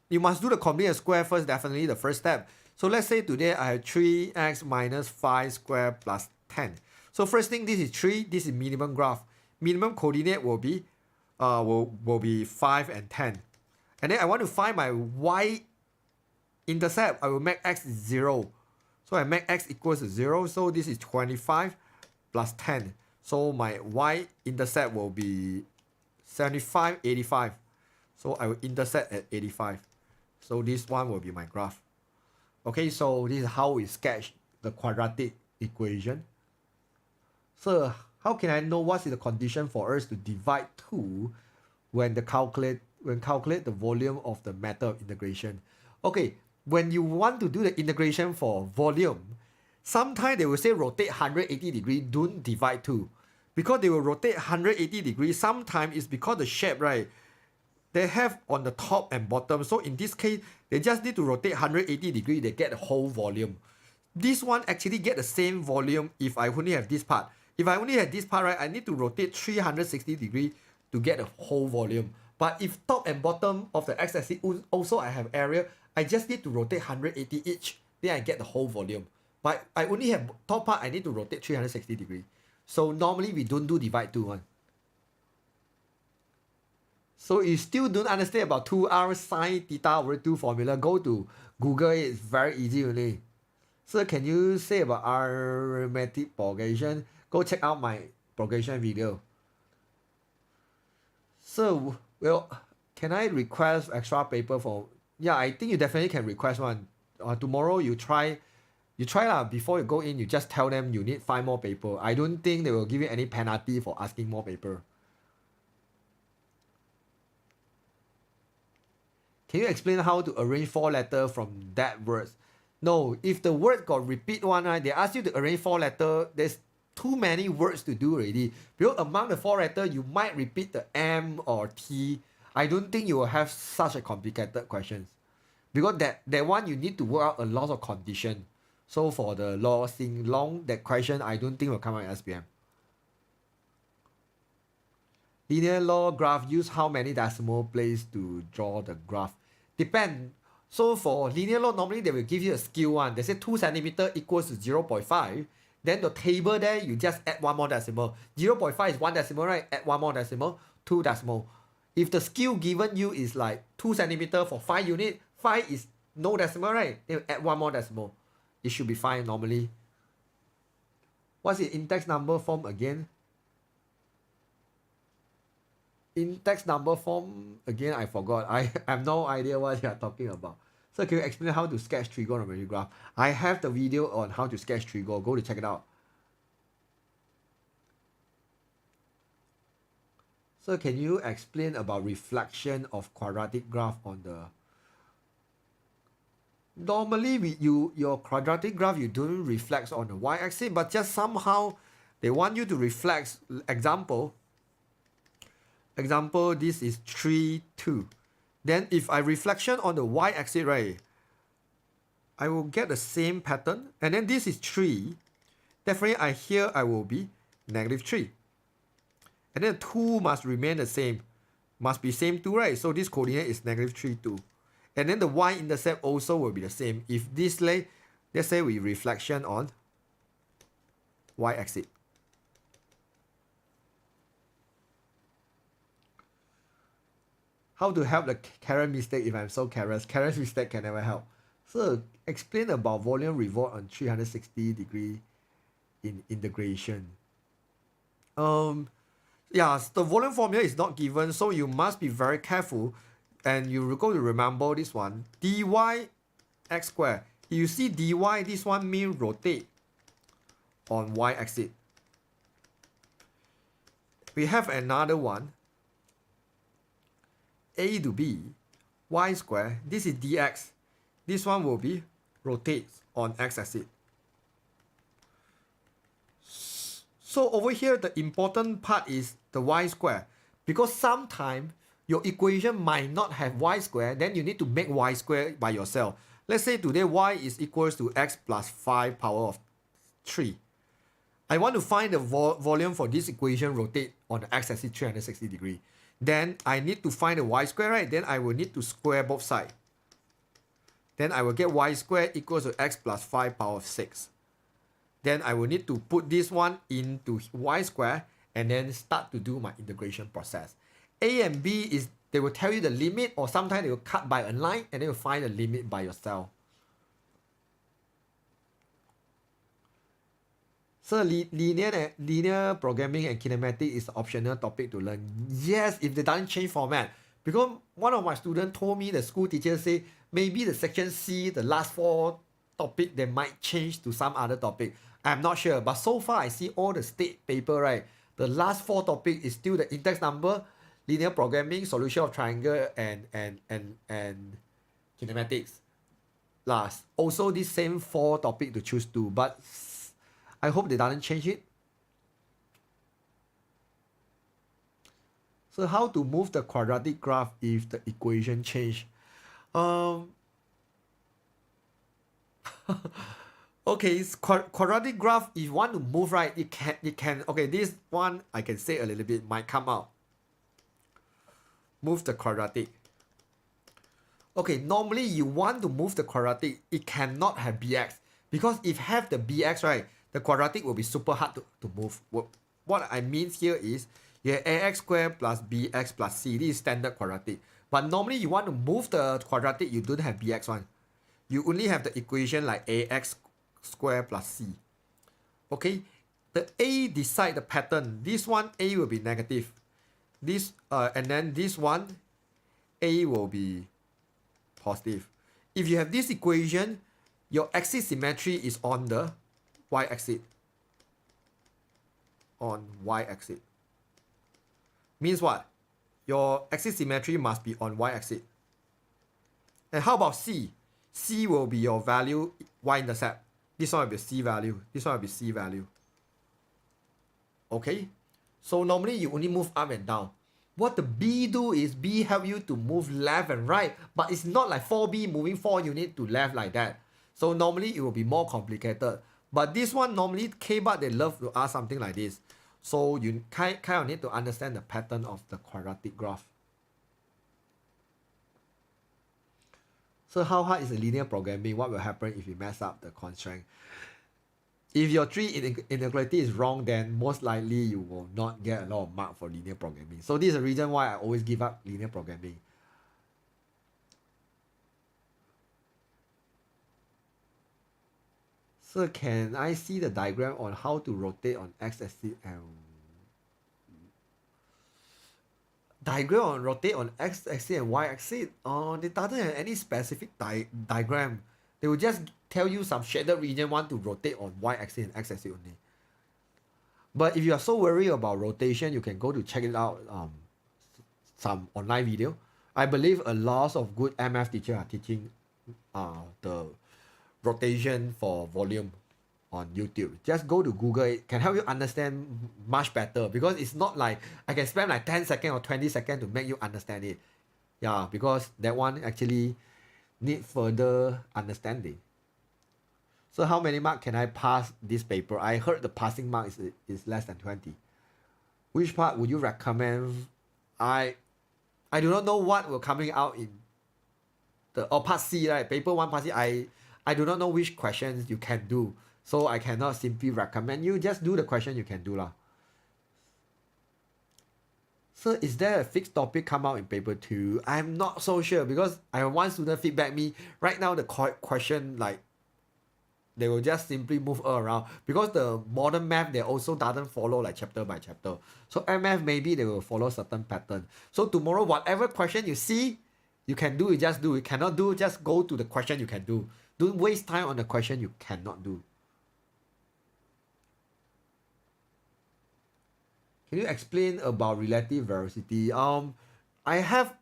You must do the completeness square first, definitely the first step. So let's say today I have 3x minus 5 square plus 10. So first thing, this is 3, this is minimum graph. Minimum coordinate will be 5 and 10. And then I want to find my y-intercept. I will make x 0. So I make x equals to 0. So this is 25 plus 10. So my y-intercept will be 75, 85. So I will intersect at 85. So this one will be my graph. Okay, so this is how we sketch the quadratic equation. So how can I know what is the condition for us to divide 2 when calculate the volume of the method of integration? Okay, when you want to do the integration for volume, sometimes they will say rotate 180 degrees, don't divide 2. Because they will rotate 180 degrees, sometimes it's because the shape, right, they have on the top and bottom. So in this case, they just need to rotate 180 degrees, they get the whole volume. This one actually get the same volume if I only have this part. If I only have this part, right, I need to rotate 360 degrees to get the whole volume. But if top and bottom of the x-axis also I have area, I just need to rotate 180 each, then I get the whole volume. But I only have top part, I need to rotate 360 degrees. So normally we don't do divide 2 one. So you still don't understand about 2r sine theta over 2 formula, go to Google, it's very easy only. So can you say about arithmetic progression? Go check out my progression video. So, well, can I request extra paper for... Yeah, I think you definitely can request one. Tomorrow you try lah. Before you go in, you just tell them you need 5 more paper. I don't think they will give you any penalty for asking more paper. Can you explain how to arrange 4 letters from that words? No, if the word got repeat one, right, they ask you to arrange 4 letters, there's too many words to do already. Because among the 4 letters, you might repeat the M or T. I don't think you will have such a complicated questions. Because that one, you need to work out a lot of condition. So for the long, that question, I don't think will come out in SPM. Linear log graph, use how many decimal place to draw the graph? Depend. So for linear log, normally they will give you a scale one. They say 2 centimeter equals to 0.5. Then the table there, you just add 1 more decimal. 0.5 is 1 decimal, right? Add 1 more decimal, 2 decimal. If the scale given you is like 2 centimeter for 5 unit, 5 is no decimal, right? Then add 1 more decimal. It should be fine normally. What's the index number form again? Index number form, again, I forgot. I have no idea what you are talking about. So can you explain how to sketch trigonometric graph? I have the video on how to sketch trigo. Go to check it out. So can you explain about reflection of quadratic graph on the... Normally, your quadratic graph, you don't reflect on the y-axis, but just somehow they want you to reflect. Example, this is 3, 2. Then if I reflection on the y-axis, right, I will get the same pattern. And then this is 3. Definitely here I will be -3. And then 2 must remain the same. Must be same 2, right? So this coordinate is -3, 2. And then the y-intercept also will be the same. If this let's say we reflection on y-axis. How to help the Karen mistake if I'm so careless? Karen's mistake can never help. So explain about volume revolve on 360 degree in integration. Yeah, the volume formula is not given, so you must be very careful. And you're going to remember this one. dy x squared. You see dy, this one means rotate on y-axis. We have another one. A to b, y squared. This is dx. This one will be rotates on x-axis. So over here, the important part is the y squared. Because sometimes your equation might not have y squared, then you need to make y squared by yourself. Let's say today y is equals to x plus 5 power of 3. I want to find the volume for this equation rotate on the x-axis 360 degrees. Then I need to find the y square, right? Then I will need to square both sides. Then I will get y squared equals to x plus 5 power of 6. Then I will need to put this one into y square and then start to do my integration process. A and B is, they will tell you the limit, or sometimes they will cut by a line and then you find the limit by yourself. So linear programming and kinematic is optional topic to learn. Yes, if they don't change format. Because one of my students told me the school teacher say maybe the section C, the last four topic, they might change to some other topic. I'm not sure. But so far I see all the state paper, right? The last four topic is still the index number, linear programming, solution of triangle, and kinematics. Last. Also this same four topic to choose to, but I hope they doesn't change it. So how to move the quadratic graph if the equation change? Um, okay, quadratic graph, if you want to move, right, it can, okay, this one I can say a little bit might come out. Move the quadratic. Okay, normally you want to move the quadratic, it cannot have bx. Because if have the bx, right, the quadratic will be super hard to move. What I mean here is, you have ax squared plus bx plus c. This is standard quadratic. But normally you want to move the quadratic, you don't have bx one. You only have the equation like ax squared plus c. Okay, the a decide the pattern. This one, a will be negative. This and then this one, a will be positive. If you have this equation, your axis symmetry is on the y-axis. On y-axis. Means what? Your axis symmetry must be on y-axis. And how about c? C will be your value y-intercept. This one will be c value. This one will be c value. Okay? So normally you only move up and down. What the B do is B help you to move left and right. But it's not like 4B moving 4 unit to left like that. So normally it will be more complicated. But this one normally K-bar they love to ask something like this. So you kind of need to understand the pattern of the quadratic graph. So how hard is the linear programming? What will happen if you mess up the constraint? If your tree inequality is wrong, then most likely you will not get a lot of mark for linear programming. So this is the reason why I always give up linear programming. So can I see the diagram on how to rotate on x-axis and diagram on rotate on x-axis and y-axis? They doesn't have any specific diagram. They will just tell you some shaded region want to rotate on y-axis and x-axis only. But if you are so worried about rotation, you can go to check it out. Some online video. I believe a lot of good MF teachers are teaching the rotation for volume on YouTube. Just go to Google, it can help you understand much better, because it's not like I can spend like 10 seconds or 20 seconds to make you understand it. Yeah, because that one actually need further understanding. So how many marks can I pass this paper? I heard the passing mark is less than 20. Which part would you recommend? I do not know what will coming out in the part C, right? Paper 1 part C. I do not know which questions you can do. So I cannot simply recommend you. Just do the question you can do lah. So is there a fixed topic come out in paper 2? I'm not so sure, because I have one student feedback me. Right now the question, like, they will just simply move around, because the modern math they also doesn't follow like chapter by chapter. So MF maybe they will follow certain pattern. So tomorrow whatever question you see, you can do, you just do. You cannot do, just go to the question you can do. Don't waste time on the question you cannot do. Can you explain about relative velocity? I have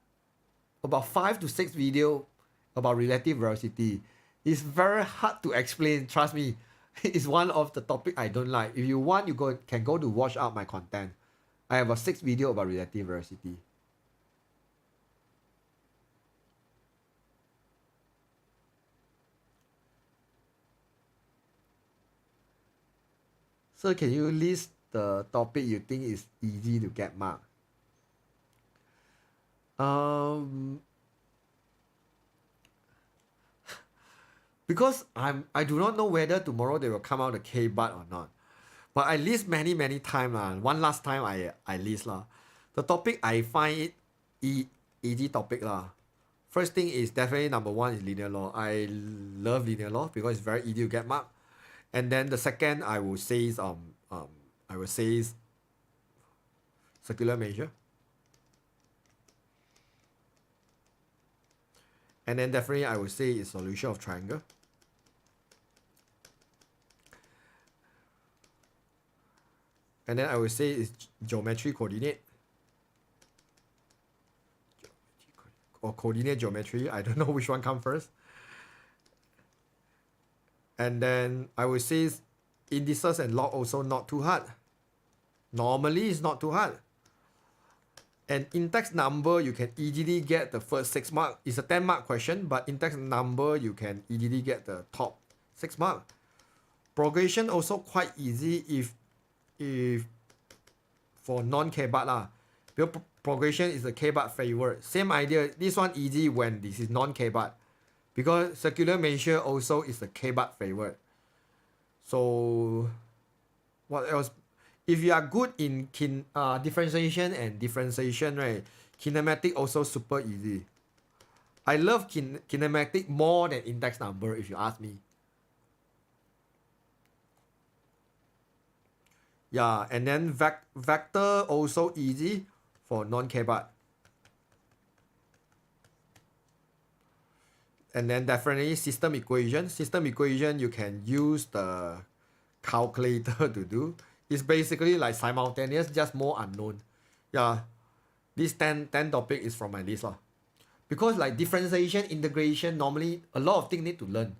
about 5 to 6 video about relative velocity. It's very hard to explain, trust me. It's one of the topic I don't like. If you want, you can go to watch out my content. I have a 6 video about relative velocity. So can you list the topic you think is easy to get mark? Because I do not know whether tomorrow they will come out the K-bar or not. But I list many times lah. One last time I list lah. The topic I find it easy topic lah. First thing is definitely number 1 is linear law. I love linear law because it's very easy to get mark. And then the second I will say is circular measure. And then definitely I would say is solution of triangle. And then I would say is geometry coordinate. Or coordinate geometry. I don't know which one comes first. And then I would say indices and log also not too hard. Normally it's not too hard. And index number, you can easily get the first 6 mark. It's a 10 mark question, but index number, you can easily get the top 6 mark. Progression also quite easy if for non-K-bar lah. Because progression is a K-bar favorite. Same idea. This one easy when this is non-K-bar. Because circular measure also is a K-bar favorite. So what else? If you are good in differentiation and differentiation, right? Kinematic also super easy. I love kinematic more than index number if you ask me. Yeah, and then vector also easy for non-K-bar. And then definitely system equation. System equation, you can use the calculator to do. It's basically like simultaneous, just more unknown. Yeah, this 10 topic is from my list lah. Because like differentiation, integration, normally a lot of things need to learn.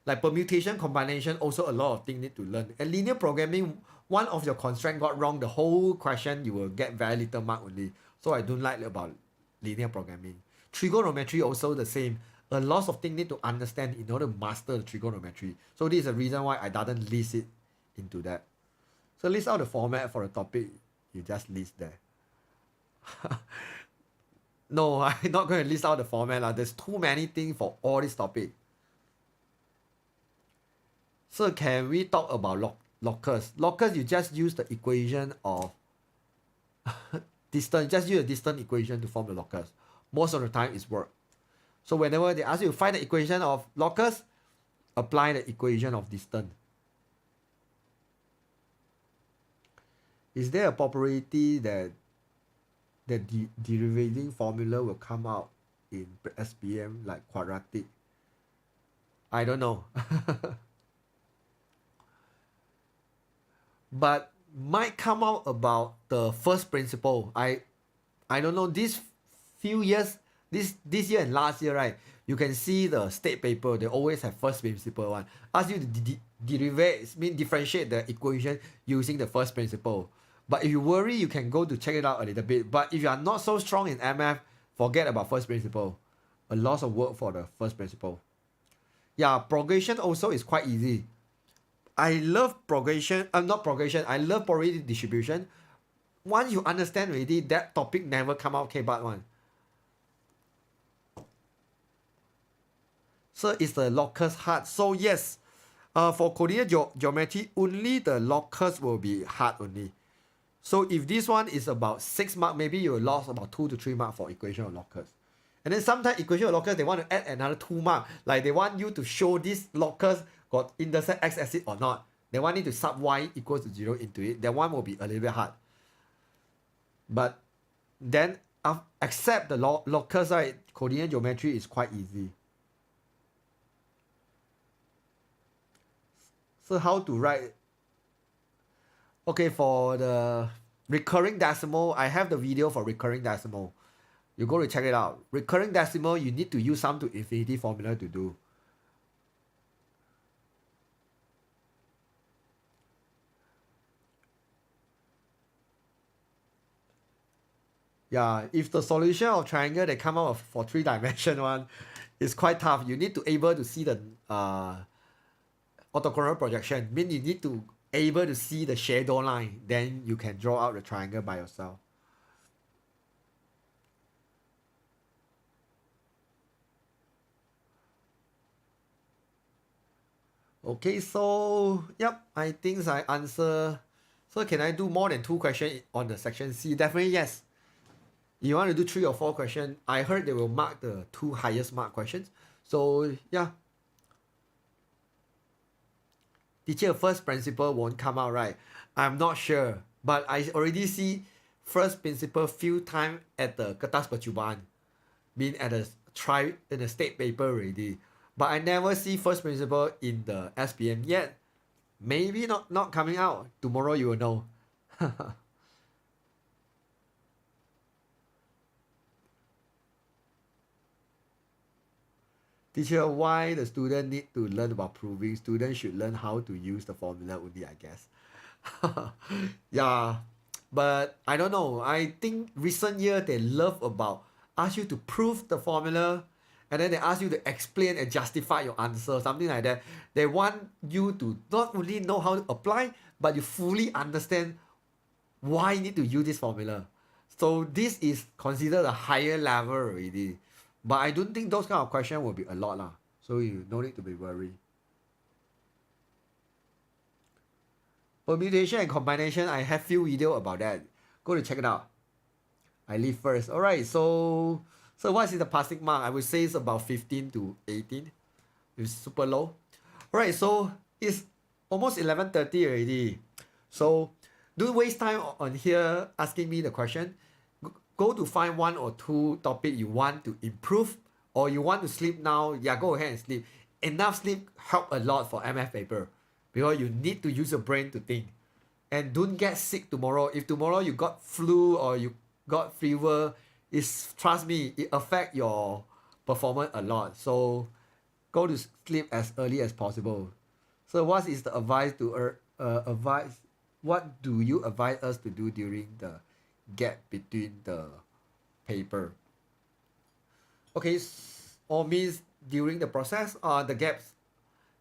Like permutation, combination, also a lot of things need to learn. And linear programming, one of your constraint got wrong, the whole question you will get very little mark only. So I don't like about linear programming. Trigonometry also the same. A lot of things need to understand in order to master the trigonometry. So this is the reason why I didn't list it into that. So list out the format for the topic, you just list there. No, I'm not going to list out the format lah. There's too many things for all this topic. So can we talk about locus? Locus, you just use the equation of distance. Just use a distance equation to form the locus. Most of the time it's work. So whenever they ask you to find the equation of locus, apply the equation of distance. Is there a probability that the derivative formula will come out in SPM like quadratic? I don't know. But might come out about the first principle. I don't know, this few years, this year and last year, right? You can see the state paper, they always have first principle one. Ask you to derivate, mean differentiate the equation using the first principle. But if you worry, you can go to check it out a little bit. But if you are not so strong in MF, forget about first principle. A lot of work for the first principle. Yeah, progression also is quite easy. I love progression. Not progression. I love probability distribution. Once you understand already, that topic never come out K-bar one. So it's the locus hard. So yes, for coordinate geometry, only the locus will be hard only. So if this one is about 6 mark, maybe you will lose about 2 to 3 mark for equation of locus. And then sometimes equation of locus, they want to add another 2 mark. Like they want you to show this locus got intersect x-axis or not. They want you to sub y equals to 0 into it. That one will be a little bit hard. But then except the locus, right, coordinate geometry is quite easy. So how to write? Okay, for the recurring decimal, I have the video for recurring decimal. You go to check it out. Recurring decimal, you need to use sum to infinity formula to do. Yeah, if the solution of triangle they come out for 3-dimension one, it's quite tough. You need to able to see the orthogonal projection. Mean you need to able to see the shadow line, then you can draw out the triangle by yourself. Okay, so yep, I think I answer. So can I do more than 2 questions on the section C? Definitely yes. You want to do 3 or 4 questions? I heard they will mark the 2 highest mark questions. So yeah. teacher, first principle won't come out right. I'm not sure, but I already see first principle few time at the kertas percubaan, being at a try in a state paper already. But I never see first principle in the SPM yet. Maybe not coming out. Tomorrow you will know. Teacher, why the student need to learn about proving? Students should learn how to use the formula only, I guess. Yeah, but I don't know. I think recent year they love about ask you to prove the formula, and then they ask you to explain and justify your answer, something like that. They want you to not only know how to apply, but you fully understand why you need to use this formula. So this is considered a higher level already. But I don't think those kind of questions will be a lot lah. So you no need to be worried. Permutation and combination, I have few video about that. Go to check it out. I leave first. Alright, so what is the passing mark? I would say it's about 15 to 18. It's super low. Alright, so it's almost 11:30 already. So don't waste time on here asking me the question. Go to find one or two topic you want to improve, or you want to sleep now. Yeah, go ahead and sleep. Enough sleep help a lot for MF paper, because you need to use your brain to think. And don't get sick tomorrow. If tomorrow you got flu or you got fever, trust me, it affect your performance a lot. So go to sleep as early as possible. So what is the advice to advise? What do you advise us to do during the gap between the paper? Okay, or means during the process, the gaps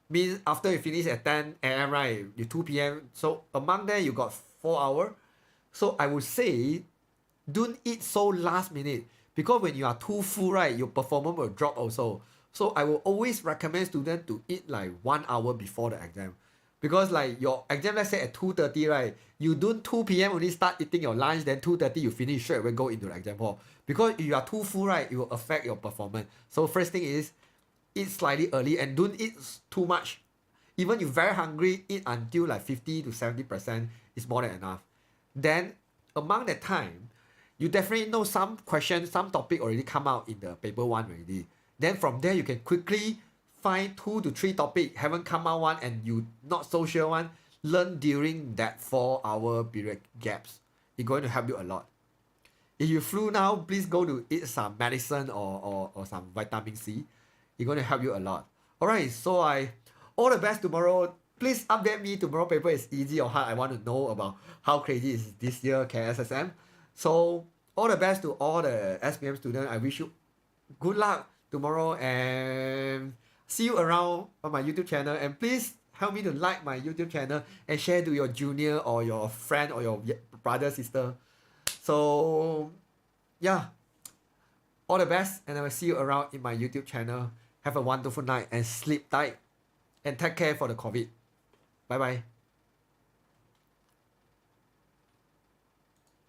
means after you finish at 10 a.m. right, you 2 p.m. So among them you got 4 hours. So I would say don't eat so last minute, because when you are too full right, your performance will drop also. So I will always recommend students to eat like 1 hour before the exam, because like your exam, let's say at 2:30 right, you don't 2 p.m. only start eating your lunch, then 2:30 you finish straight away go into the exam hall, because if you are too full right, it will affect your performance. So first thing is eat slightly early and don't eat too much. Even if very hungry, eat until like 50 to 70% is more than enough. Then among that time, you definitely know some questions, some topic already come out in the paper one already. Then from there you can quickly find 2 to 3 topic haven't come out one and you not so sure one, learn during that 4-hour period gaps. It's going to help you a lot. If you flu now, please go to eat some medicine or some vitamin C. It's going to help you a lot. Alright, so all the best tomorrow. Please update me tomorrow paper is easy or hard. I want to know about how crazy is this year KSSM. So all the best to all the SPM students. I wish you good luck tomorrow and see you around on my YouTube channel. And please help me to like my YouTube channel and share to your junior or your friend or your brother, sister. So yeah, all the best, and I will see you around in my YouTube channel. Have a wonderful night and sleep tight and take care for the COVID. Bye bye.